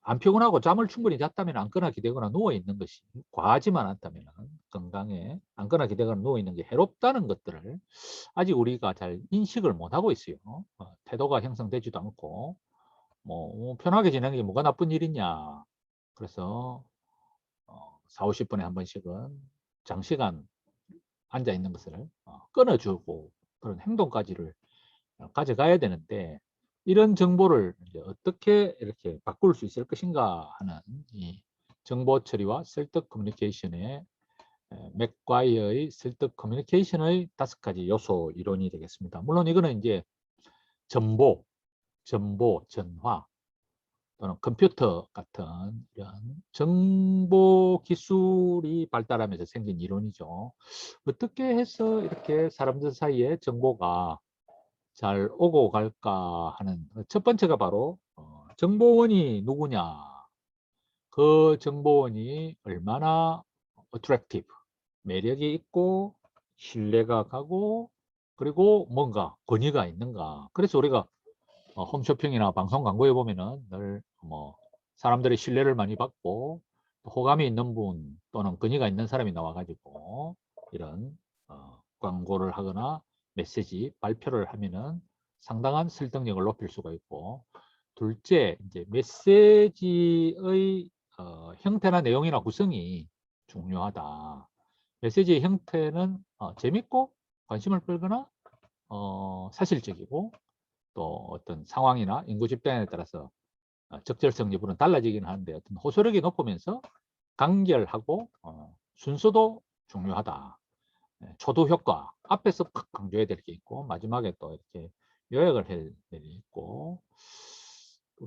안 피곤하고 잠을 충분히 잤다면 앉거나 기대거나 누워 있는 것이 과하지만 않다면 건강에 앉거나 기대거나 누워 있는 게 해롭다는 것들을 아직 우리가 잘 인식을 못 하고 있어요. 태도가 형성되지도 않고 뭐 편하게 지내는 게 뭐가 나쁜 일이냐. 그래서 4, 50분에 한 번씩은 장시간 앉아 있는 것을 끊어주고 그런 행동까지를 가져가야 되는데, 이런 정보를 이제 어떻게 이렇게 바꿀 수 있을 것인가 하는 이 정보 처리와 설득 커뮤니케이션의 맥과이어의 설득 커뮤니케이션의 5가지 요소 이론이 되겠습니다. 물론 이거는 이제 정보, 전화 또는 컴퓨터 같은 이런 정보 기술이 발달하면서 생긴 이론이죠. 어떻게 해서 이렇게 사람들 사이에 정보가 잘 오고 갈까 하는 첫 번째가 바로 정보원이 누구냐, 그 정보원이 얼마나 attractive, 매력이 있고 신뢰가 가고 그리고 뭔가 권위가 있는가. 그래서 우리가 홈쇼핑이나 방송 광고에 보면은 늘 뭐 사람들의 신뢰를 많이 받고 호감이 있는 분 또는 권위가 있는 사람이 나와가지고 이런 광고를 하거나 메시지 발표를 하면은 상당한 설득력을 높일 수가 있고, 둘째 이제 메시지의 형태나 내용이나 구성이 중요하다. 메시지의 형태는 재밌고 관심을 끌거나 사실적이고 또 어떤 상황이나 인구 집단에 따라서 적절성 여부는 달라지긴 하는데 어떤 호소력이 높으면서 간결하고 순서도 중요하다. 초도 효과 앞에서 팍 강조해야 될 게 있고 마지막에 또 이렇게 요약을 해야 될 게 있고,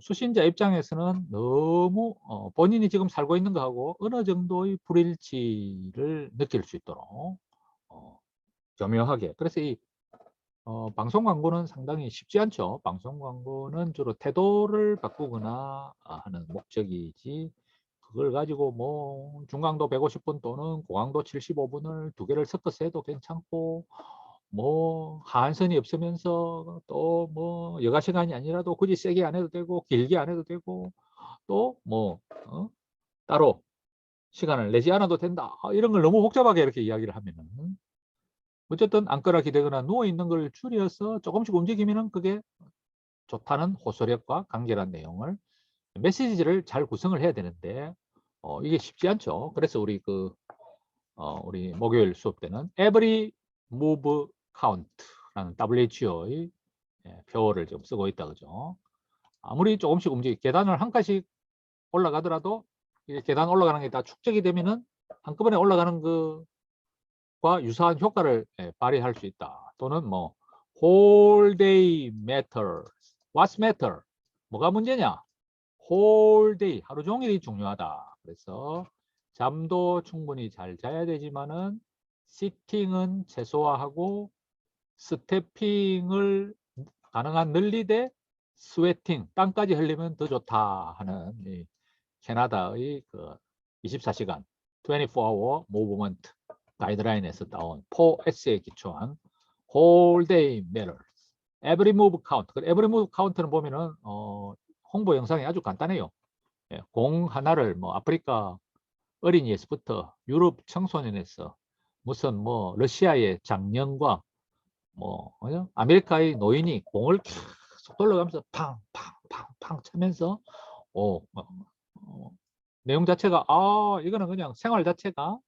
수신자 입장에서는 너무 본인이 지금 살고 있는 거하고 어느 정도의 불일치를 느낄 수 있도록 교묘하게. 그래서 이 방송 광고는 상당히 쉽지 않죠. 방송 광고는 주로 태도를 바꾸거나 하는 목적이지, 그걸 가지고 뭐 중강도 150분 또는 고강도 75분을 2개를 섞어서 해도 괜찮고, 뭐 하한선이 없으면서 또 뭐 여가 시간이 아니라도 굳이 세게 안 해도 되고 길게 안 해도 되고 또 뭐 따로 시간을 내지 않아도 된다, 이런 걸 너무 복잡하게 이렇게 이야기를 하면은 어쨌든 앉거나 기대거나 누워 있는 걸 줄여서 조금씩 움직이면은 그게 좋다는 호소력과 간결한 내용을, 메시지를 잘 구성을 해야 되는데 이게 쉽지 않죠. 그래서 우리 우리 목요일 수업 때는 Every Move Count라는 WHO의 표어를 좀 쓰고 있다 그죠. 아무리 조금씩 계단을 한 칸씩 올라가더라도 이게 계단 올라가는 게 다 축적이 되면은 한꺼번에 올라가는 과 유사한 효과를 발휘할 수 있다. 또는 뭐 whole day matters. What's matter? 뭐가 문제냐? whole day, 하루 종일이 중요하다. 그래서 잠도 충분히 잘 자야 되지만은 시팅은 최소화하고 스태핑을 가능한 늘리되 스웨팅, 땀까지 흘리면 더 좋다 하는 이 캐나다의 그 24시간 24hour movement 가이드라인에서 나온 4S에 기초한 whole day matters. every move count. every move count는 보면은 홍보 영상이 아주 간단해요. 예, 공 하나를 뭐 아프리카 어린이에서부터 유럽 청소년에서 무슨 뭐 러시아의 장년과 뭐 아메리카의 노인이 공을 계속 돌려가면서 팡팡팡팡 차면서 내용 자체가 이거는 그냥 생활 자체가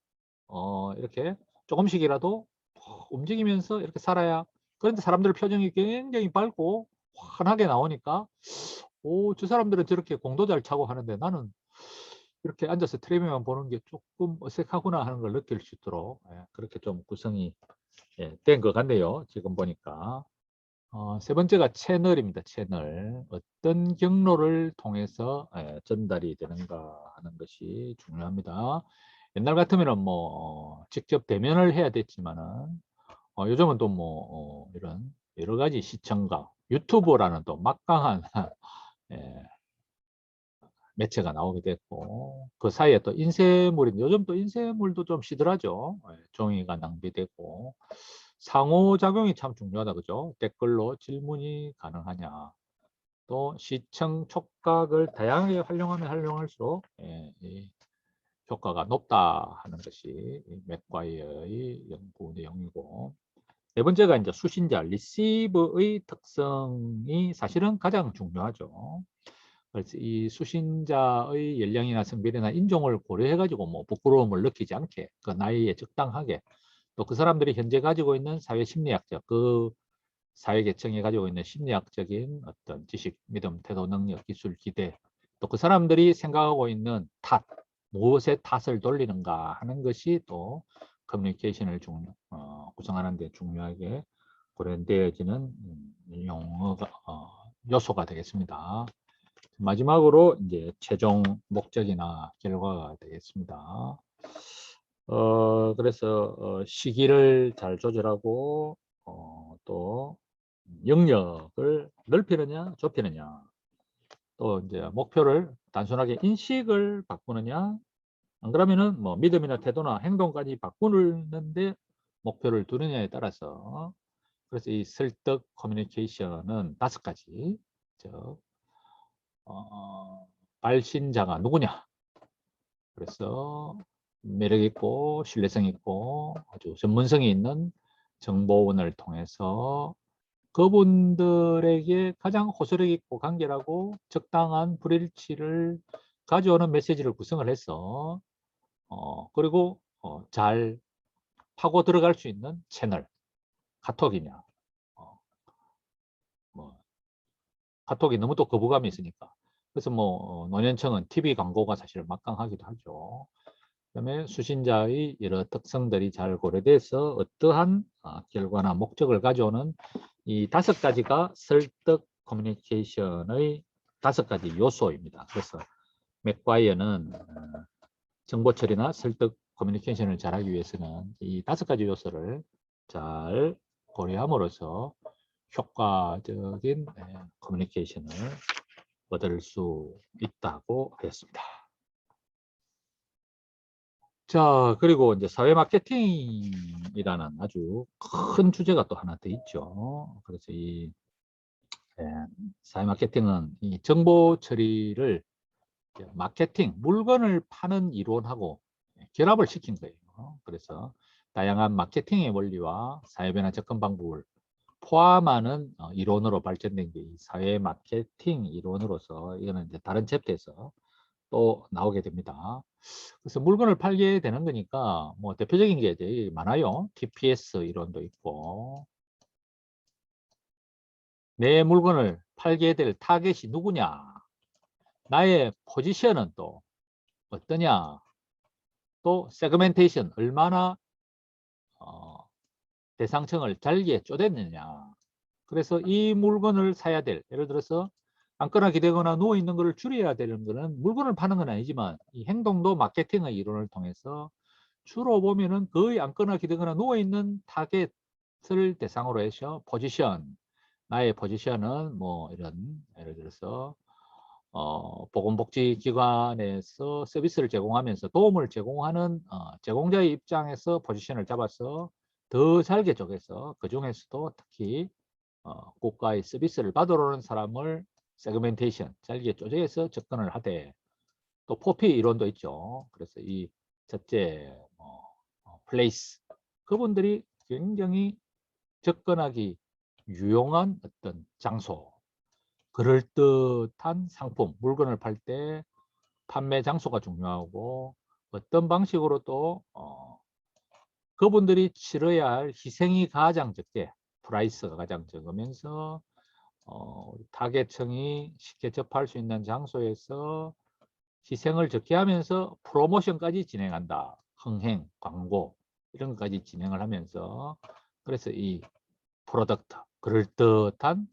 이렇게 조금씩이라도 움직이면서 이렇게 살아야. 그런데 사람들 표정이 굉장히 밝고 환하게 나오니까 저 사람들은 저렇게 공도 잘 차고 하는데 나는 이렇게 앉아서 텔레비만 보는 게 조금 어색하구나 하는 걸 느낄 수 있도록 그렇게 좀 구성이 된 것 같네요. 지금 보니까. 세 번째가 채널입니다. 채널. 어떤 경로를 통해서 전달이 되는가 하는 것이 중요합니다. 옛날 같으면 뭐 직접 대면을 해야 됐지만은 요즘은 또 뭐 이런 여러 가지 시청각, 유튜브라는 또 막강한 매체가 나오게 됐고 그 사이에 또 인쇄물인데 요즘 또 인쇄물도 좀 시들하죠. 종이가 낭비되고 상호작용이 참 중요하다 그죠. 댓글로 질문이 가능하냐, 또 시청 촉각을 다양하게 활용하면 활용할수록 이 효과가 높다 하는 것이 맥과이어의 연구 내용이고, 네 번째가 이제 수신자 리시브의 특성이 사실은 가장 중요하죠. 그래서 이 수신자의 연령이나 성별이나 인종을 고려해 가지고 뭐 부끄러움을 느끼지 않게 그 나이에 적당하게, 또 그 사람들이 현재 가지고 있는 사회 심리학적 그 사회 계층이 가지고 있는 심리학적인 어떤 지식, 믿음, 태도, 능력, 기술, 기대, 또 그 사람들이 생각하고 있는 탓, 무엇에 탓을 돌리는가 하는 것이 또 커뮤니케이션을 구성하는 데 중요하게 고려되어지는 용어가 요소가 되겠습니다. 마지막으로 이제 최종 목적이나 결과가 되겠습니다. 그래서 시기를 잘 조절하고 또 영역을 넓히느냐 좁히느냐, 또 이제 목표를 단순하게 인식을 바꾸느냐, 안 그러면은 뭐 믿음이나 태도나 행동까지 바꾸는데 목표를 두느냐에 따라서, 그래서 이 설득 커뮤니케이션은 5가지. 즉 발신자가 누구냐, 그래서 매력 있고 신뢰성 있고 아주 전문성이 있는 정보원을 통해서 그분들에게 가장 호소력 있고 간결하고 적당한 불일치를 가져오는 메시지를 구성을 해서 그리고 잘 파고 들어갈 수 있는 채널, 카톡이냐, 뭐 카톡이 너무 또 거부감이 있으니까. 그래서 뭐 노년층은 TV 광고가 사실 막강하기도 하죠. 그다음에 수신자의 여러 특성들이 잘 고려돼서 어떠한 결과나 목적을 가져오는 이 5가지가 설득 커뮤니케이션의 5가지 요소입니다. 그래서 맥과이어는 정보 처리나 설득 커뮤니케이션을 잘하기 위해서는 이 5가지 요소를 잘 고려함으로써 효과적인 커뮤니케이션을 얻을 수 있다고 하였습니다. 자, 그리고 이제 사회 마케팅이라는 아주 큰 주제가 또 하나 더 있죠. 그래서 이 사회 마케팅은 이 정보 처리를 마케팅, 물건을 파는 이론하고 결합을 시킨 거예요. 그래서 다양한 마케팅의 원리와 사회 변화 접근 방법을 포함하는 이론으로 발전된 게 이 사회 마케팅 이론으로서, 이거는 이제 다른 챕터에서 또 나오게 됩니다. 그래서 물건을 팔게 되는 거니까 뭐 대표적인 게 되게 많아요. TPS 이론도 있고, 내 물건을 팔게 될 타겟이 누구냐, 나의 포지션은 또 어떠냐, 또 세그멘테이션 얼마나 대상층을 잘게 쪼댔느냐. 그래서 이 물건을 사야 될, 예를 들어서 앉거나 기대거나 누워 있는 것을 줄여야 되는 것은 물건을 파는 건 아니지만 이 행동도 마케팅의 이론을 통해서 주로 보면은 거의 앉거나 기대거나 누워 있는 타겟을 대상으로 해서 포지션, 나의 포지션은 뭐 이런 예를 들어서 보건복지기관에서 서비스를 제공하면서 도움을 제공하는 제공자의 입장에서 포지션을 잡아서 더 잘게 쪼개서 그 중에서도 특히 국가의 서비스를 받으러 오는 사람을 세그멘테이션, 잘게 쪼개서 접근을 하되 또 포피 이론도 있죠. 그래서 이 첫째 플레이스 그분들이 굉장히 접근하기 유용한 어떤 장소, 그럴듯한 상품, 물건을 팔 때 판매 장소가 중요하고 어떤 방식으로 또 그분들이 치러야 할 희생이 가장 적게 프라이스가 가장 적으면서 타겟층이 쉽게 접할 수 있는 장소에서 희생을 적게 하면서 프로모션까지 진행한다. 흥행, 광고 이런 것까지 진행을 하면서 그래서 이 프로덕트, 그럴듯한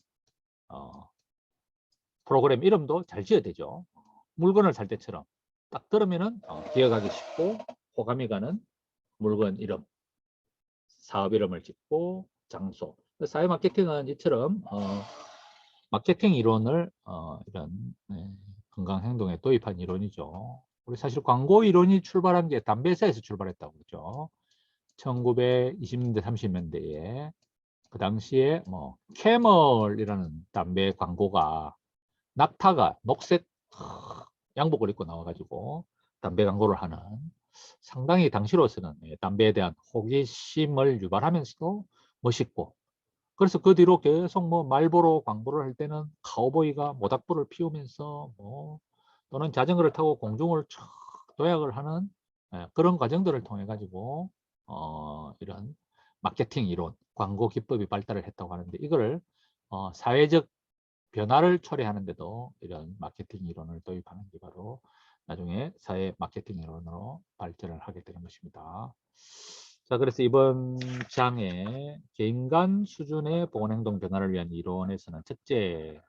프로그램 이름도 잘 지어야 되죠. 물건을 살 때처럼 딱 들으면은 기억하기 쉽고 호감이 가는 물건 이름, 사업 이름을 짓고 장소. 사회 마케팅은 이처럼 마케팅 이론을 이런 건강 행동에 도입한 이론이죠. 우리 사실 광고 이론이 출발한 게 담배 회사에서 출발했다고 그러죠. 1920년대 30년대에 그 당시에 뭐 캐멀이라는 담배 광고가 낙타가 녹색 양복을 입고 나와가지고 담배 광고를 하는 상당히 당시로서는 담배에 대한 호기심을 유발하면서도 멋있고 그래서 그 뒤로 계속 뭐 말보로 광고를 할 때는 카우보이가 모닥불을 피우면서 뭐 또는 자전거를 타고 공중을 촥 도약을 하는 그런 과정들을 통해 가지고 이런 마케팅 이론, 광고 기법이 발달을 했다고 하는데 이거를 사회적 변화를 초래하는데도 이런 마케팅 이론을 도입하는 게 바로 나중에 사회 마케팅 이론으로 발전을 하게 되는 것입니다. 자, 그래서 이번 장에 개인 간 수준의 보건행동 변화를 위한 이론에서는 첫째,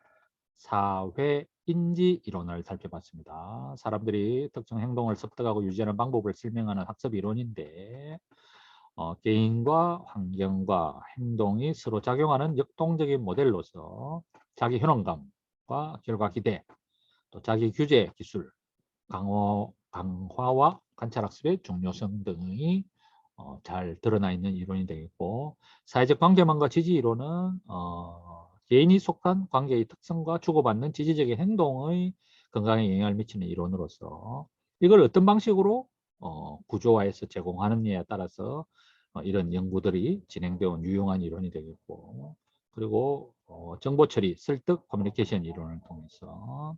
사회 인지 이론을 살펴봤습니다. 사람들이 특정 행동을 습득하고 유지하는 방법을 설명하는 학습 이론인데 개인과 환경과 행동이 서로 작용하는 역동적인 모델로서 자기 현황감과 결과 기대, 또 자기 규제 기술, 강화와 관찰학습의 중요성 등이 잘 드러나 있는 이론이 되겠고 사회적 관계망과 지지 이론은 개인이 속한 관계의 특성과 주고받는 지지적인 행동의 건강에 영향을 미치는 이론으로서 이걸 어떤 방식으로 구조화해서 제공하느냐에 따라서 이런 연구들이 진행되어 온 유용한 이론이 되겠고 그리고 정보 처리, 설득, 커뮤니케이션 이론을 통해서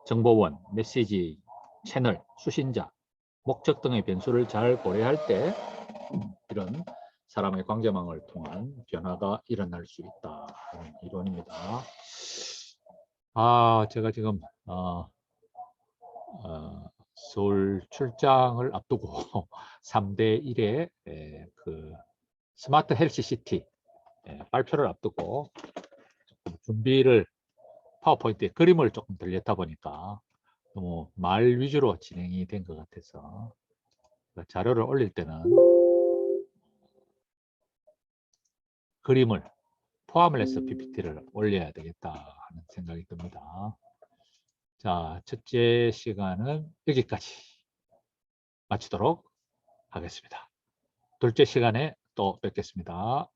정보원, 메시지, 채널, 수신자, 목적 등의 변수를 잘 고려할 때 이런 사람의 관계망을 통한 변화가 일어날 수 있다. 이런 이론입니다. 제가 지금 서울 출장을 앞두고 3대 1의 그 스마트 헬스 시티 발표를 앞두고 조금 준비를 파워포인트에 그림을 조금 들렸다 보니까 너무 말 위주로 진행이 된 것 같아서 자료를 올릴 때는 그림을 포함을 해서 PPT를 올려야 되겠다 하는 생각이 듭니다. 자, 첫째 시간은 여기까지 마치도록 하겠습니다. 둘째 시간에 또 뵙겠습니다.